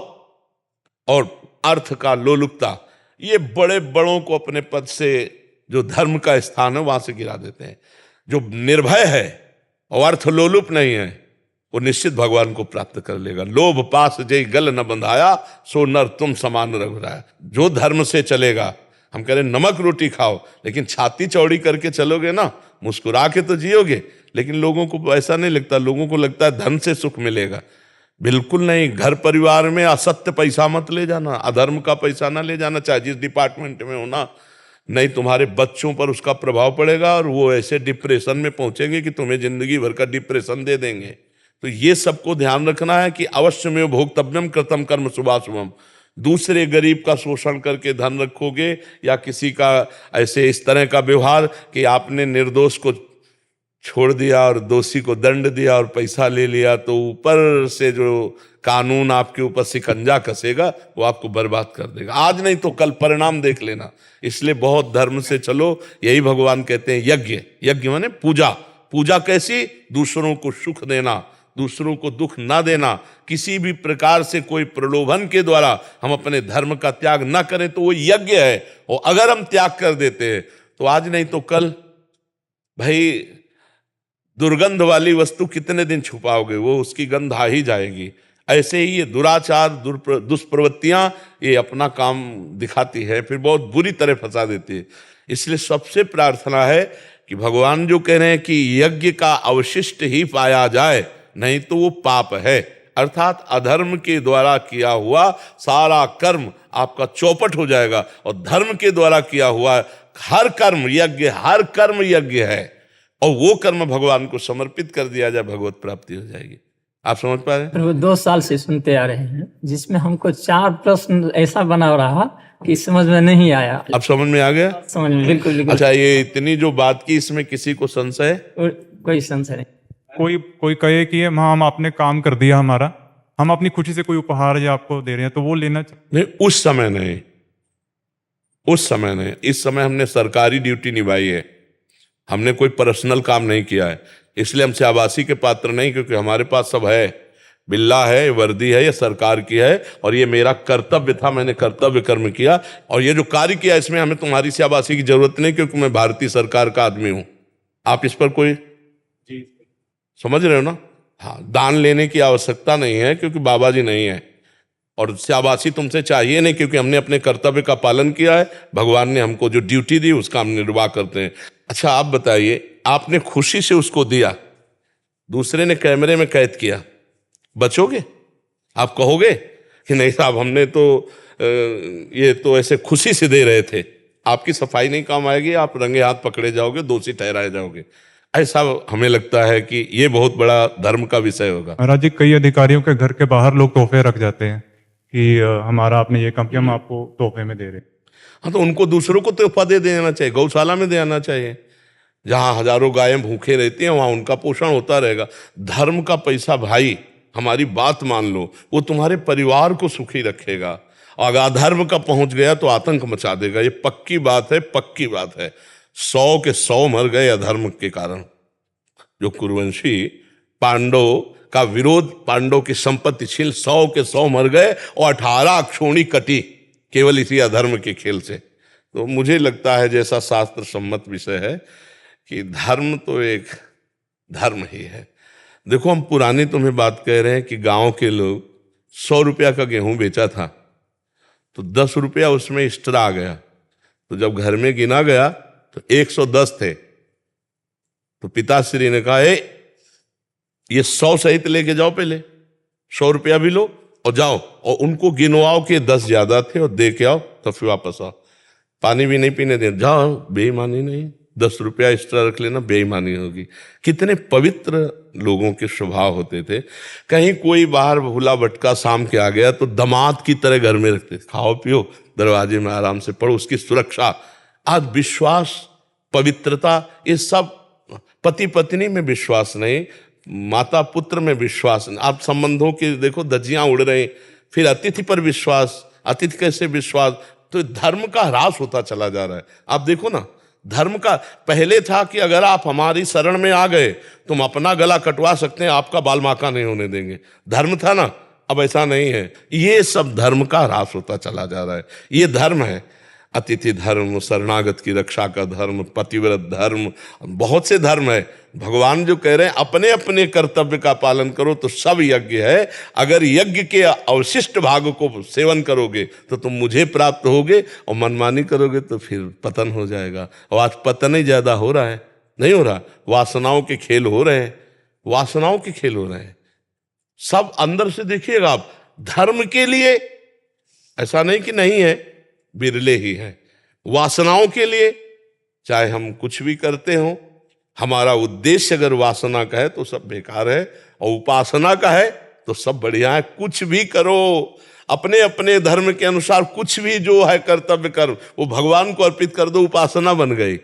और अर्थ का लोलुपता, ये बड़े बड़ों को अपने पद से, जो धर्म का स्थान है वहां से गिरा देते हैं। जो निर्भय है और अर्थ लोलुप नहीं है वो निश्चित भगवान को प्राप्त कर लेगा। लोभ पास जय गल न बंधाया, सो नर तुम समान रघुराया। जो धर्म से चलेगा, हम कह रहे नमक रोटी खाओ, लेकिन छाती चौड़ी करके चलोगे ना, मुस्कुरा के तो जियोगे। लेकिन लोगों को ऐसा नहीं लगता, लोगों को लगता है धन से सुख मिलेगा। बिल्कुल नहीं। घर परिवार में असत्य पैसा मत ले जाना, अधर्म का पैसा ना ले जाना, चाहे जिस डिपार्टमेंट में होना, नहीं तुम्हारे बच्चों पर उसका प्रभाव पड़ेगा और वो ऐसे डिप्रेशन में पहुंचेंगे कि तुम्हें जिंदगी भर का डिप्रेशन दे देंगे। तो ये सबको ध्यान रखना है कि अवश्य में भोक्तव्यम कृतम कर्म शुभाशुभम। दूसरे गरीब का शोषण करके धन रखोगे या किसी का ऐसे इस तरह का व्यवहार कि आपने निर्दोष को छोड़ दिया और दोषी को दंड दिया और पैसा ले लिया, तो ऊपर से जो कानून आपके ऊपर शिकंजा कसेगा वो आपको बर्बाद कर देगा। आज नहीं तो कल परिणाम देख लेना। इसलिए बहुत धर्म से चलो। यही भगवान कहते हैं यज्ञ। यज्ञ माने पूजा। पूजा कैसी? दूसरों को सुख देना, दूसरों को दुख ना देना। किसी भी प्रकार से कोई प्रलोभन के द्वारा हम अपने धर्म का त्याग ना करें तो वो यज्ञ है। और अगर हम त्याग कर देते हैं तो आज नहीं तो कल भाई दुर्गंध वाली वस्तु कितने दिन छुपाओगे, वो उसकी गंध आ ही जाएगी। ऐसे ही ये दुराचार दुष्प्रवृत्तियां ये अपना काम दिखाती है, फिर बहुत बुरी तरह फंसा देती है। इसलिए सबसे प्रार्थना है कि भगवान जो कह रहे हैं कि यज्ञ का अवशिष्ट ही पाया जाए, नहीं तो वो पाप है। अर्थात अधर्म के द्वारा किया हुआ सारा कर्म आपका चौपट हो जाएगा और धर्म के द्वारा किया हुआ हर कर्म यज्ञ, हर कर्म यज्ञ है। और वो कर्म भगवान को समर्पित कर दिया जाए, भगवत प्राप्ति हो जाएगी। आप समझ पा रहे हैं? प्रभु 2 साल से सुनते आ रहे हैं, जिसमें हमको 4 प्रश्न ऐसा बना रहा कि समझ में नहीं आया। अब समझ में आ गया? समझ में बिल्कुल बिल्कुल। अच्छा, ये इतनी जो बात की, इसमें किसी को संशय? कोई संशय नहीं। कोई कहे कि हम आपने काम कर दिया हमारा, हम अपनी खुशी से कोई उपहार या आपको दे रहे हैं तो वो लेना नहीं, उस समय नहीं, उस समय नहीं। इस समय हमने सरकारी ड्यूटी निभाई है, हमने कोई पर्सनल काम नहीं किया है। इसलिए हम आवासी के पात्र नहीं, क्योंकि हमारे पास सब है, बिल्ला है, वर्दी है, ये सरकार की है और ये मेरा कर्तव्य था, मैंने कर्तव्य कर्म किया। और ये जो कार्य किया इसमें हमें तुम्हारी आवासी की जरूरत नहीं, क्योंकि मैं भारतीय सरकार का आदमी हूं। आप इस पर कोई समझ रहे हो ना? हाँ, दान लेने की आवश्यकता नहीं है, क्योंकि बाबा जी नहीं है। और शाबाशी तुमसे चाहिए नहीं, क्योंकि हमने अपने कर्तव्य का पालन किया है। भगवान ने हमको जो ड्यूटी दी उसका हम निर्वाह करते हैं। अच्छा, आप बताइए, आपने खुशी से उसको दिया, दूसरे ने कैमरे में कैद किया, बचोगे? आप कहोगे कि नहीं साहब, हमने तो ये तो ऐसे खुशी से दे रहे थे। आपकी सफाई नहीं काम आएगी, आप रंगे हाथ पकड़े जाओगे, दोषी ठहराए जाओगे। ऐसा हमें लगता है कि ये बहुत बड़ा धर्म का विषय होगा। महाराज जी, कई अधिकारियों के घर के बाहर लोग तोहफे रख जाते हैं कि हमारा आपने ये काम किया, हम आपको तोहफे में दे रहे हैं। हाँ, तो उनको दूसरों को तोहफा दे देना चाहिए, गौशाला में देना चाहिए। जहाँ हजारों गायें भूखे रहती हैं वहाँ उनका पोषण होता रहेगा। धर्म का पैसा भाई, हमारी बात मान लो, वो तुम्हारे परिवार को सुखी रखेगा। अगर अधर्म का पहुंच गया तो आतंक मचा देगा। ये पक्की बात है, पक्की बात है। 100 के 100 मर गए अधर्म के कारण। जो कुरुवंशी पांडव का विरोध, पांडव की संपत्ति छीन, 100 के 100 मर गए और 18 अक्षोणी कटी केवल इसी अधर्म के खेल से। तो मुझे लगता है जैसा शास्त्र सम्मत विषय है कि धर्म तो एक धर्म ही है। देखो, हम पुरानी तुम्हें बात कह रहे हैं कि गांव के लोग 100 रुपया का गेहूं बेचा था तो 10 रुपया उसमें एक्स्ट्रा आ गया। तो जब घर में गिना गया तो 110 थे। तो पिताश्री ने कहा, ये 100 सहित लेके जाओ, पहले 100 रुपया भी लो और जाओ, और उनको गिनवाओ कि 10 ज्यादा थे और दे के आओ, तो फिर वापस आओ। पानी भी नहीं पीने दे, जाओ, बेईमानी नहीं। 10 रुपया एक्स्ट्रा रख लेना, बेईमानी होगी। कितने पवित्र लोगों के स्वभाव होते थे। कहीं कोई बाहर भूला भटका शाम के आ गया तो दामाद की तरह घर में रखते, खाओ पियो, दरवाजे में आराम से पढ़ो, उसकी सुरक्षा। आज विश्वास, पवित्रता, ये सब, पति पत्नी में विश्वास नहीं, माता पुत्र में विश्वास नहीं। आप संबंधों की देखो धज्जियां उड़ रही, फिर अतिथि पर विश्वास, अतिथि कैसे विश्वास। तो धर्म का ह्रास होता चला जा रहा है। आप देखो ना, धर्म का पहले था कि अगर आप हमारी शरण में आ गए तुम अपना गला कटवा सकते हैं, आपका बाल माका नहीं होने देंगे, धर्म था ना। अब ऐसा नहीं है। ये सब धर्म का ह्रास होता चला जा रहा है। ये धर्म है, अतिथि धर्म, शरणागत की रक्षा का धर्म, पतिव्रत धर्म, बहुत से धर्म है। भगवान जो कह रहे हैं अपने अपने कर्तव्य का पालन करो तो सब यज्ञ है। अगर यज्ञ के अवशिष्ट भाग को सेवन करोगे तो तुम मुझे प्राप्त होगे, और मनमानी करोगे तो फिर पतन हो जाएगा। और आज पतन ही ज्यादा हो रहा है, नहीं हो रहा? वासनाओं के खेल हो रहे हैं, वासनाओं के खेल हो रहे हैं। सब अंदर से देखिएगा आप, धर्म के लिए ऐसा नहीं कि नहीं है, बिरले ही हैं। वासनाओं के लिए चाहे हम कुछ भी करते हो, हमारा उद्देश्य अगर वासना का है तो सब बेकार है, और उपासना का है तो सब बढ़िया है। कुछ भी करो, अपने अपने धर्म के अनुसार कुछ भी जो है कर्तव्य कर्म वो भगवान को अर्पित कर दो, उपासना बन गई।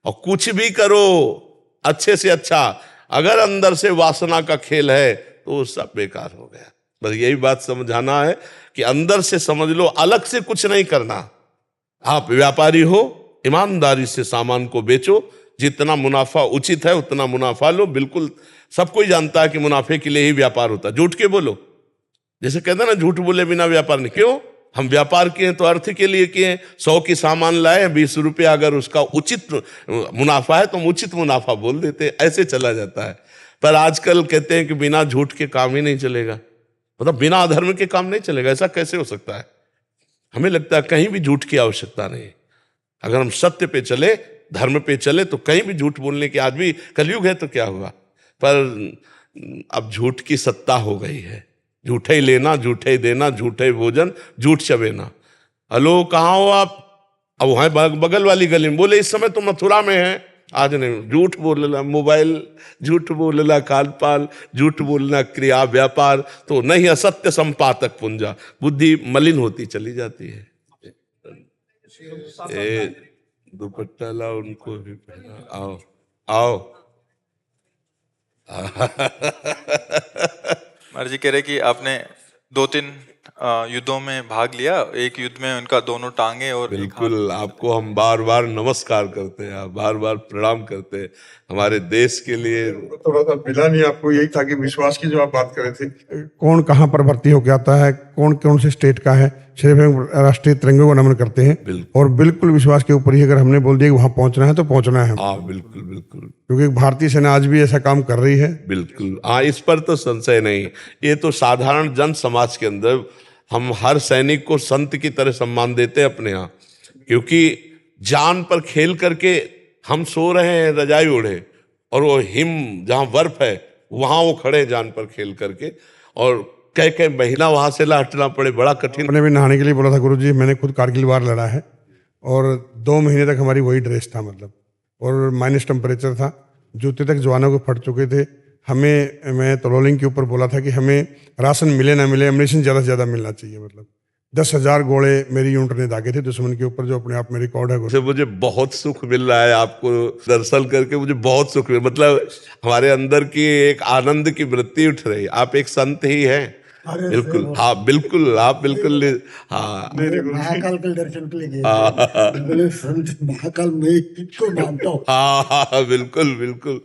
और कुछ भी करो, अच्छे से अच्छा, अगर अंदर से वासना का खेल है तो वो सब बेकार हो गया। बस यही बात समझाना है कि अंदर से समझ लो, अलग से कुछ नहीं करना। आप व्यापारी हो, ईमानदारी से सामान को बेचो, जितना मुनाफा उचित है उतना मुनाफा लो। बिल्कुल सब कोई जानता है कि मुनाफे के लिए ही व्यापार होता है। झूठ के बोलो, जैसे कहते हैं ना, झूठ बोले बिना व्यापार नहीं। क्यों? हम व्यापार किए तो अर्थ के लिए किए। 100 की सामान लाए, 20 रुपया अगर उसका उचित मुनाफा है तो हम उचित मुनाफा बोल देते, ऐसे चला जाता है। पर आजकल कहते हैं कि बिना झूठ के काम ही नहीं चलेगा, मतलब बिना अधर्म के काम नहीं चलेगा। ऐसा कैसे हो सकता है? हमें लगता है कहीं भी झूठ की आवश्यकता नहीं। अगर हम सत्य पे चले, धर्म पे चले, तो कहीं भी झूठ बोलने की, आज भी कलयुग है तो क्या हुआ, पर अब झूठ की सत्ता हो गई है। झूठे ही लेना, झूठे ही देना, झूठे ही भोजन, झूठ चबेना। हेलो, कहाँ हो आप? अब वहाँ बगल वाली गली में, बोले इस समय तो मथुरा में है। आज नहीं, झूठ बोलना मोबाइल, झूठ बोलना कालपाल, झूठ बोलना क्रिया व्यापार, तो नहीं असत्य संपातक पुंजा, बुद्धि मलिन होती चली जाती है। ए दुपट्टा लाओ, उनको भी पहना। आओ आओ। महाराज जी कह रहे कि आपने 2-3 युद्धों में भाग लिया, एक युद्ध में उनका दोनों टांगे और बिल्कुल, आपको हम बार बार नमस्कार करते हैं, बार बार प्रणाम करते हैं हमारे देश के लिए। थोड़ा सा मिला नहीं आपको, यही था कि विश्वास की जो आप बात कर रहे थे, कौन कहाँ पर भर्ती होकर आता है, कौन कौन से स्टेट का है, सिर्फ हम राष्ट्रीय तिरंगे को नमन करते हैं। और बिल्कुल विश्वास के ऊपर ही अगर हमने बोल दिया कि वहाँ पहुँचना है तो पहुँचना है। हाँ बिल्कुल बिल्कुल, क्योंकि भारतीय सेना आज भी ऐसा काम कर रही है। बिल्कुल हाँ, इस पर तो संशय नहीं। ये तो साधारण जन समाज के अंदर हम हर सैनिक को संत की तरह सम्मान देते हैं अपने यहाँ, क्योंकि जान पर खेल करके हम सो रहे हैं रजाई ओढ़े, और वो हिम जहाँ बर्फ है वहाँ वो खड़े जान पर खेल करके, और कई महीना वहाँ से हटना पड़े, बड़ा कठिन। अपने भी नहाने के लिए बोला था गुरुजी, मैंने खुद कारगिल वार लड़ा है और 2 महीने तक हमारी वही ड्रेस था, मतलब, और माइनस टेम्परेचर था, जूते तक जवानों के फट चुके थे। हमें, मैं तलोलिंग के ऊपर बोला था कि हमें राशन मिले ना मिले, एम्युनिशन ज़्यादा से ज़्यादा मिलना चाहिए। मतलब 10,000 गोले मेरी यूनिट ने दागे थे दुश्मन के ऊपर, जो अपने आप में रिकॉर्ड है। मुझे बहुत सुख मिल रहा है आपको दर्शन करके, मुझे बहुत सुख मिल, मतलब हमारे अंदर की एक आनंद की वृत्ति उठ रही। आप एक संत ही हैं। बिल्कुल हाँ, बिल्कुल आप बिल्कुल हाँ, महाकाल के दर्शन के लिए गए बोले संत महाकाल मैं किसको मानता हूँ। हाँ बिल्कुल बिल्कुल।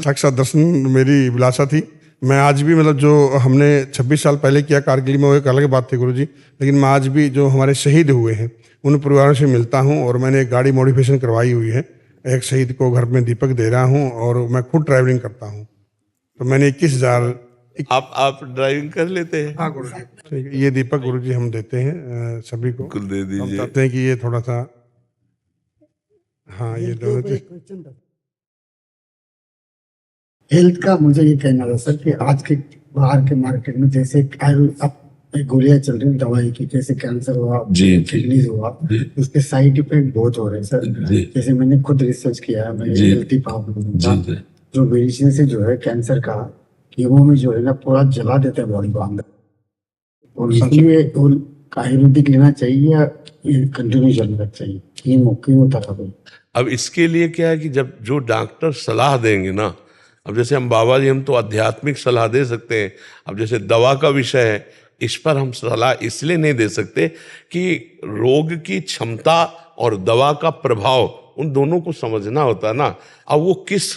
साक्षात दर्शन मेरी विलासा थी। मैं आज भी, मतलब जो हमने 26 साल पहले किया कारगिल में, वो एक अलग बात थी गुरुजी, लेकिन मैं आज भी जो हमारे शहीद हुए हैं उन परिवारों से मिलता हूँ, और मैंने एक गाड़ी मॉडिफिकेशन करवाई हुई है, एक शहीद को घर में दीपक दे रहा हूँ, और मैं खुद ट्रैवलिंग करता हूँ। तो मैंने 21,000। आप ड्राइविंग कर लेते हैं? हाँ गुरुजी, ठीक है। ये दीपक गुरुजी हम देते हैं सभी को, बिल्कुल दे दीजिए। हम चाहते हैं कि ये थोड़ा सा, हाँ ये दोनों चीज। हेल्थ का मुझे ये कहना था सर कि आज के बाहर के मार्केट में जैसे अब गोलियां चल रही दवाई की, जैसे कैंसर हुआ, किडनी हुआ, उसके साइड इफेक्ट बहुत हो रहे हैं सर। जैसे मैंने खुद रिसर्च किया है, मैं हेल्थी प्रॉब्लम जो मेडिसिन से जो है कैंसर का कीमो में जो है ना पूरा जला देता है बॉडी को अंदर, और इसलिए आयुर्वेदिक लेना चाहिए या कंटिन्यू चलना चाहिए कीमो थेरेपी? अब इसके लिए क्या है कि जब जो डॉक्टर सलाह देंगे ना, अब जैसे हम बाबा जी, हम तो आध्यात्मिक सलाह दे सकते हैं। अब जैसे दवा का विषय है, इस पर हम सलाह इसलिए नहीं दे सकते कि रोग की क्षमता और दवा का प्रभाव, उन दोनों को समझना होता है ना। अब वो किस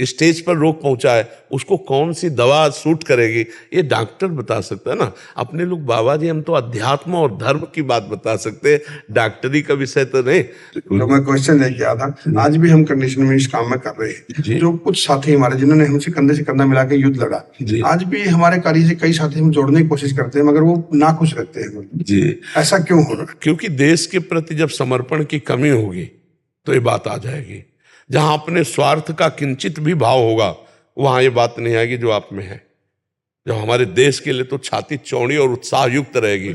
स्टेज पर रोग पहुंचा है, उसको कौन सी दवा सूट करेगी, ये डॉक्टर बता सकता है ना। अपने लोग बाबा जी, हम तो अध्यात्म और धर्म की बात बता सकते हैं, डॉक्टरी का विषय तो नहीं। तो मैं क्वेश्चन लेके आया था, आज भी हम कंडीशन में इस काम में कर रहे हैं। जो कुछ साथी हमारे जिन्होंने हमसे कंधे से कंधा मिला के युद्ध लड़ा, आज भी हमारे कार्य से कई साथी हम जोड़ने की कोशिश करते हैं, मगर वो नाखुश रहते हैं जी। ऐसा क्यों हो रहा है? क्योंकि देश के प्रति जब समर्पण की कमी होगी तो ये बात आ जाएगी। जहां अपने स्वार्थ का किंचित भी भाव होगा, वहां ये बात नहीं आएगी जो आप में है। जब हमारे देश के लिए तो छाती चौड़ी और उत्साह युक्त रहेगी,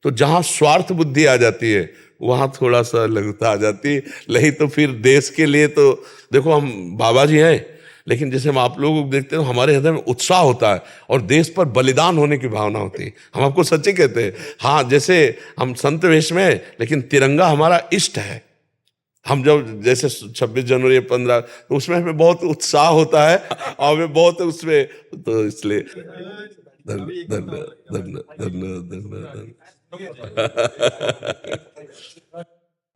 तो जहां स्वार्थ बुद्धि आ जाती है वहां थोड़ा सा लघुता आ जाती है। नहीं तो फिर देश के लिए तो देखो, हम बाबा जी हैं, लेकिन जैसे हम आप लोगों को देखते हैं, हमारे हृदय में उत्साह होता है और देश पर बलिदान होने की भावना होती है। हम आपको सच्ची कहते हैं। हाँ, जैसे हम संत वेश में हैं, लेकिन तिरंगा हमारा इष्ट है। हम जब जैसे 26 जनवरी 15 तो उसमें हमें बहुत उत्साह होता है और हमें बहुत उसमें, तो इसलिए धन्य धन्य धन्य धन्य धन्य।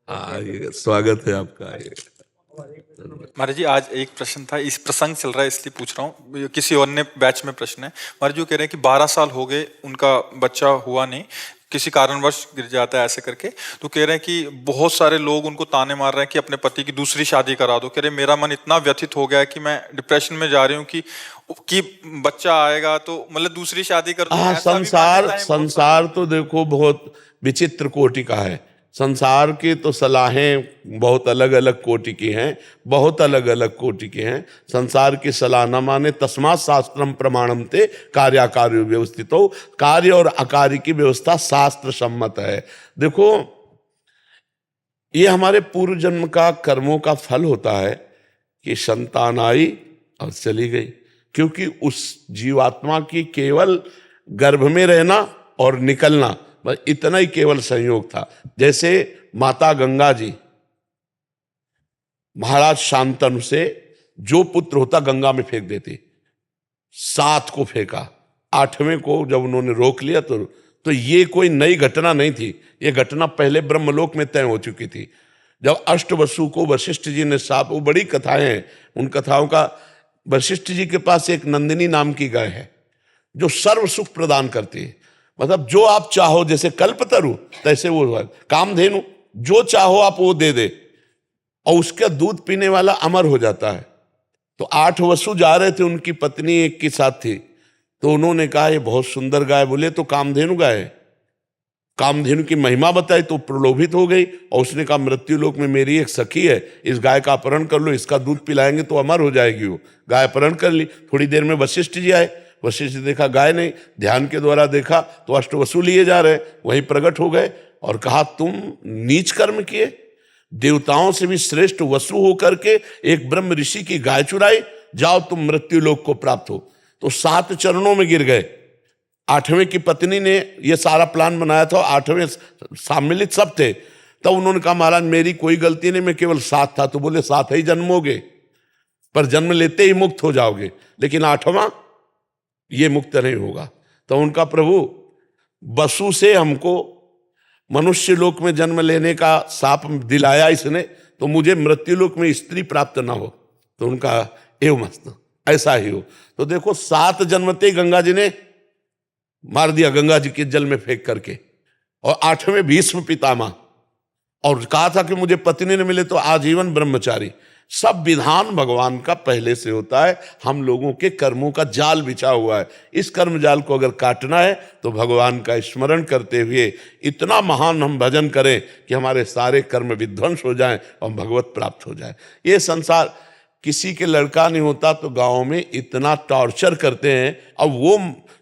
हाँ, ये स्वागत है आपका। ये महाराज जी, आज एक प्रश्न था, इस प्रसंग चल रहा है इसलिए पूछ रहा हूँ, किसी और ने बैच में प्रश्न है। महाराज जी कह रहे हैं कि 12 साल हो गए उनका बच्चा हुआ नहीं, किसी कारणवश गिर जाता है ऐसे करके, तो कह रहे हैं कि बहुत सारे लोग उनको ताने मार रहे हैं कि अपने पति की दूसरी शादी करा दो। कह रहे मेरा मन इतना व्यथित हो गया है कि मैं डिप्रेशन में जा रही हूँ कि बच्चा आएगा तो मतलब दूसरी शादी कर दूं। हाँ, ऐसा भी संसार मान्यता है बहुत संसार तो देखो बहुत विचित्र कोटि का है। संसार की तो सलाहें बहुत अलग अलग कोटि की हैं, बहुत अलग अलग कोटि की हैं। संसार की सलाह न माने, तस्मात् शास्त्रम प्रमाणम ते कार्याकार्यो व्यवस्थितो। कार्य और अकार्य की व्यवस्था शास्त्र सम्मत है। देखो, ये हमारे पूर्व जन्म का कर्मों का फल होता है कि संतान आई और चली गई, क्योंकि उस जीवात्मा की केवल गर्भ में रहना और निकलना, बस इतना ही केवल संयोग था। जैसे माता गंगा जी महाराज शांतनु से जो पुत्र होता गंगा में फेंक देती, 7 को फेंका, 8वें को जब उन्होंने रोक लिया तो ये कोई नई घटना नहीं थी, ये घटना पहले ब्रह्मलोक में तय हो चुकी थी। जब अष्टवसु को वशिष्ठ जी ने साप, वो बड़ी कथाएं हैं, उन कथाओं का, वशिष्ठ जी के पास एक नंदिनी नाम की गाय है जो सर्व सुख प्रदान करती है। मतलब जो आप चाहो, जैसे कल्पतरु तैसे वो कामधेनु, जो चाहो आप वो दे दे, और उसका दूध पीने वाला अमर हो जाता है। तो 8 वसु जा रहे थे, उनकी पत्नी एक के साथ थी, तो उन्होंने कहा ये बहुत सुंदर गाय, बोले तो कामधेनु गाय है। कामधेनु की महिमा बताई तो प्रलोभित हो गई, और उसने कहा मृत्यु लोक में मेरी एक सखी है, इस गाय का अपहरण कर लो, इसका दूध पिलाएंगे तो अमर हो जाएगी। वो गाय अपहरण कर ली। थोड़ी देर में वशिष्ठ जी आए, वशिष्ठ जी देखा गाय नहीं, ध्यान के द्वारा देखा तो अष्टवसु लिए जा रहे, वहीं प्रकट हो गए और कहा तुम नीच कर्म किए, देवताओं से भी श्रेष्ठ वसु होकर के एक ब्रह्म ऋषि की गाय चुराई, जाओ तुम मृत्यु लोक को प्राप्त हो। तो 7 चरणों में गिर गए। 8वें की पत्नी ने ये सारा प्लान बनाया था, 8वें सम्मिलित सब थे। तब उन्होंने कहा महाराज मेरी कोई गलती नहीं, मैं केवल 7 था। तो बोले 7 ही जन्मोगे, पर जन्म लेते ही मुक्त हो जाओगे, लेकिन 8वां ये मुक्त नहीं होगा। तो उनका प्रभु वसु से हमको मनुष्य लोक में जन्म लेने का शाप दिलाया इसने, तो मुझे मृत्यु लोक में स्त्री प्राप्त ना हो। तो उनका एवं मस्त ऐसा ही हो। तो देखो 7 जन्मते गंगा जी ने मार दिया, गंगा जी के जल में फेंक करके, और 8वें भीष्म पितामह, और कहा था कि मुझे पत्नी न मिले तो आजीवन ब्रह्मचारी। सब विधान भगवान का पहले से होता है, हम लोगों के कर्मों का जाल बिछा हुआ है। इस कर्म जाल को अगर काटना है तो भगवान का स्मरण करते हुए इतना महान हम भजन करें कि हमारे सारे कर्म विध्वंस हो जाएं और भगवत प्राप्त हो जाए। ये संसार, किसी के लड़का नहीं होता तो गाँव में इतना टॉर्चर करते हैं, और वो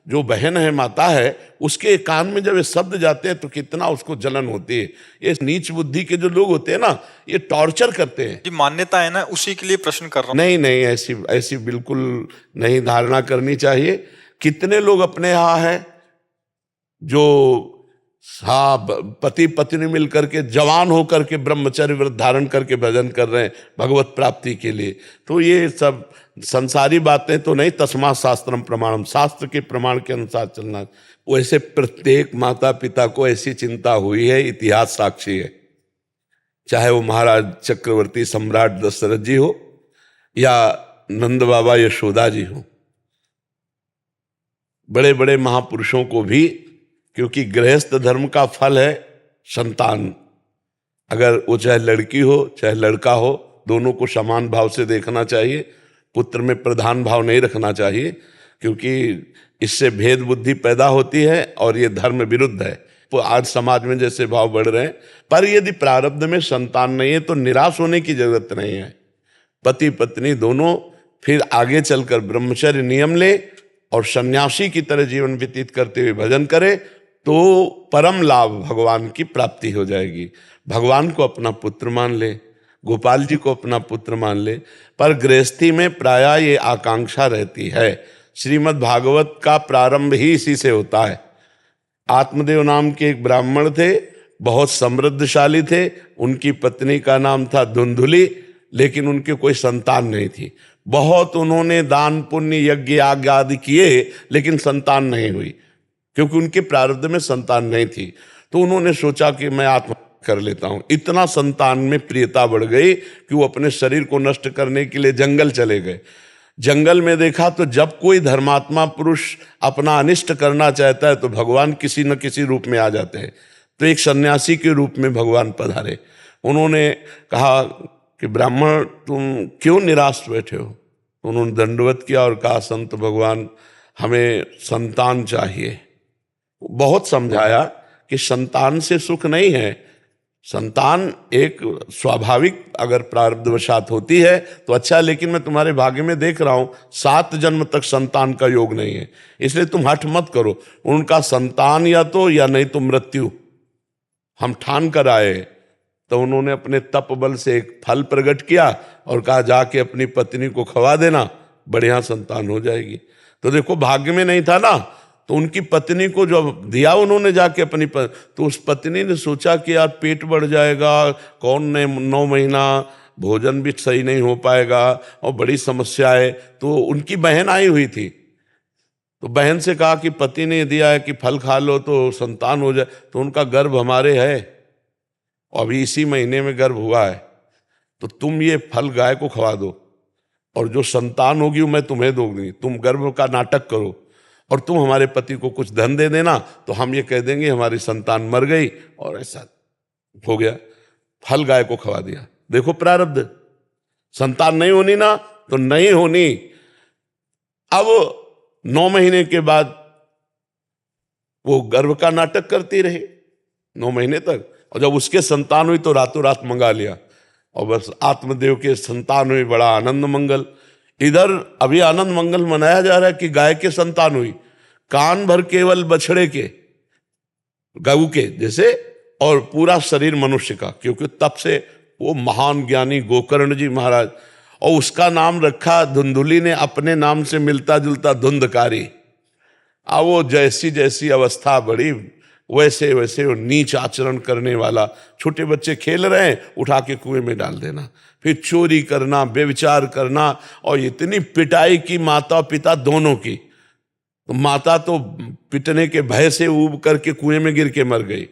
जो बहन है, माता है, उसके कान में जब ये शब्द जाते हैं तो कितना उसको जलन होती है। ये नीच बुद्धि के जो लोग होते हैं ना, ये टॉर्चर करते हैं। जी मान्यता है ना, उसी के लिए प्रश्न कर रहा हूँ। नहीं नहीं, ऐसी बिल्कुल नहीं धारणा करनी चाहिए। कितने लोग अपने यहाँ हैं जो पति पत्नी मिल करके जवान होकर के ब्रह्मचर्य व्रत धारण करके भजन कर रहे हैं भगवत प्राप्ति के लिए। तो ये सब संसारी बातें तो नहीं, तस्मात् शास्त्रम प्रमाणम, शास्त्र के प्रमाण के अनुसार चलना। वैसे प्रत्येक माता पिता को ऐसी चिंता हुई है, इतिहास साक्षी है। चाहे वो महाराज चक्रवर्ती सम्राट दशरथ जी हो या नंद बाबा यशोदा जी हो, बड़े बड़े महापुरुषों को भी, क्योंकि गृहस्थ धर्म का फल है संतान। अगर वो चाहे लड़की हो चाहे लड़का हो, दोनों को समान भाव से देखना चाहिए। पुत्र में प्रधान भाव नहीं रखना चाहिए, क्योंकि इससे भेद बुद्धि पैदा होती है और ये धर्म विरुद्ध है। तो आज समाज में जैसे भाव बढ़ रहे हैं, पर यदि प्रारब्ध में संतान नहीं है तो निराश होने की जरूरत नहीं है। पति पत्नी दोनों फिर आगे चलकर ब्रह्मचर्य नियम ले और सन्यासी की तरह जीवन व्यतीत करते हुए भजन करे तो परम लाभ भगवान की प्राप्ति हो जाएगी। भगवान को अपना पुत्र मान ले, गोपाल जी को अपना पुत्र मान ले, पर गृहस्थी में प्रायः ये आकांक्षा रहती है। श्रीमद् भागवत का प्रारंभ ही इसी से होता है। आत्मदेव नाम के एक ब्राह्मण थे, बहुत समृद्धशाली थे, उनकी पत्नी का नाम था धुंधुली, लेकिन उनके कोई संतान नहीं थी। बहुत उन्होंने दान पुण्य यज्ञ याग आदि किए, लेकिन संतान नहीं हुई, क्योंकि उनके प्रारब्ध में संतान नहीं थी। तो उन्होंने सोचा कि मैं आत्महत्या कर लेता हूं। इतना संतान में प्रियता बढ़ गई कि वो अपने शरीर को नष्ट करने के लिए जंगल चले गए। जंगल में देखा तो जब कोई धर्मात्मा पुरुष अपना अनिष्ट करना चाहता है तो भगवान किसी न किसी रूप में आ जाते हैं। तो एक सन्यासी के रूप में भगवान पधारे। उन्होंने कहा कि ब्राह्मण तुम क्यों निराश बैठे हो? उन्होंने दंडवत किया और कहा संत भगवान हमें संतान चाहिए। बहुत समझाया कि संतान से सुख नहीं है, संतान एक स्वाभाविक अगर प्रारब्धवशात होती है तो अच्छा, लेकिन मैं तुम्हारे भाग्य में देख रहा हूं 7 जन्म तक संतान का योग नहीं है, इसलिए तुम हठ मत करो। उनका संतान या तो या नहीं तो मृत्यु हम ठान कर आए। तो उन्होंने अपने तप बल से एक फल प्रकट किया और कहा जाके अपनी पत्नी को खवा देना, बढ़िया संतान हो जाएगी। तो देखो भाग्य में नहीं था ना, तो उनकी पत्नी को जब दिया उन्होंने जाके अपनी तो उस पत्नी ने सोचा कि यार पेट बढ़ जाएगा, कौन ने 9 महीना भोजन भी सही नहीं हो पाएगा और बड़ी समस्या है। तो उनकी बहन आई हुई थी, तो बहन से कहा कि पति ने दिया है कि फल खा लो तो संतान हो जाए। तो उनका गर्भ हमारे है, अभी इसी महीने में गर्भ हुआ है, तो तुम ये फल गाय को खवा दो और जो संतान होगी वो मैं तुम्हें दूंगी। तुम गर्भ का नाटक करो और तुम हमारे पति को कुछ धन दे देना, तो हम ये कह देंगे हमारी संतान मर गई, और ऐसा हो गया। फल गाय को खवा दिया। देखो प्रारब्ध, संतान नहीं होनी ना तो नहीं होनी। अब 9 महीने के बाद वो गर्भ का नाटक करती रही 9 महीने तक, और जब उसके संतान हुई तो रातों रात मंगा लिया और बस आत्मदेव के संतान हुई, बड़ा आनंद मंगल। इधर अभी आनंद मंगल मनाया जा रहा है कि गाय के संतान हुई, कान भर केवल बछड़े के, गऊ के जैसे, और पूरा शरीर मनुष्य का, क्योंकि तब से वो महान ज्ञानी गोकर्ण जी महाराज, और उसका नाम रखा धुंधुली ने अपने नाम से मिलता जुलता धुंधकारी। अब वो जैसी जैसी अवस्था बढ़ी वैसे वैसे वो नीच आचरण करने वाला, छोटे बच्चे खेल रहे हैं उठा के कुएं में डाल देना, फिर चोरी करना, व्यभिचार करना, और इतनी पिटाई की माता पिता दोनों की। तो माता तो पिटने के भय से ऊब करके कुएं में गिर के मर गई।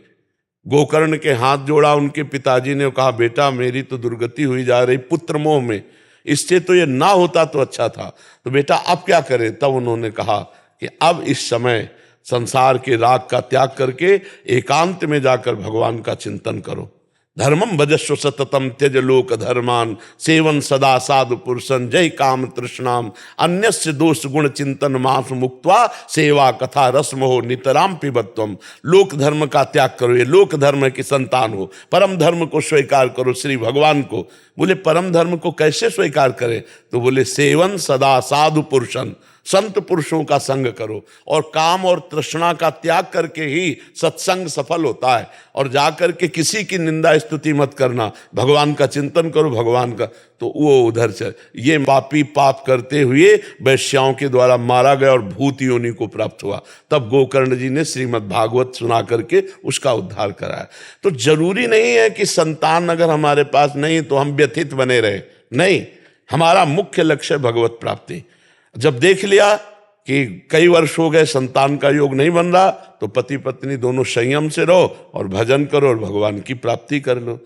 गोकर्ण के हाथ जोड़ा उनके पिताजी ने, कहा बेटा मेरी तो दुर्गति हुई जा रही पुत्र मोह में, इससे तो ये ना होता तो अच्छा था, तो बेटा अब क्या करें? तब उन्होंने कहा कि अब इस समय संसार के राग का त्याग करके एकांत में जाकर भगवान का चिंतन करो। धर्मम भजस्व सततम त्यज लोक धर्मान, सेवन सदा साधु पुरुषन, जय काम तृष्णाम, अन्यस्य दोष गुण चिंतन मास मुक्त्वा, सेवा कथा रसमोह नितराम पिबत्वम। लोक धर्म का त्याग करो, ये लोक धर्म की संतान हो, परम धर्म को स्वीकार करो, श्री भगवान को। बोले परम धर्म को कैसे स्वीकार करें? तो बोले सेवन सदा साधु पुरुषन, संत पुरुषों का संग करो, और काम और तृष्णा का त्याग करके ही सत्संग सफल होता है। और जाकर के किसी की निंदा स्तुति मत करना, भगवान का चिंतन करो, भगवान का। तो वो उधर से ये पापी पाप करते हुए वैश्याओं के द्वारा मारा गया और भूत योनि को प्राप्त हुआ। तब गोकर्ण जी ने श्रीमद् भागवत सुना करके उसका उद्धार कराया। तो जरूरी नहीं है कि संतान अगर हमारे पास नहीं तो हम व्यथित बने रहे, नहीं, हमारा मुख्य लक्ष्य भगवत प्राप्ति। जब देख लिया कि कई वर्ष हो गए संतान का योग नहीं बन रहा, तो पति पत्नी दोनों संयम से रहो और भजन करो और भगवान की प्राप्ति कर लो।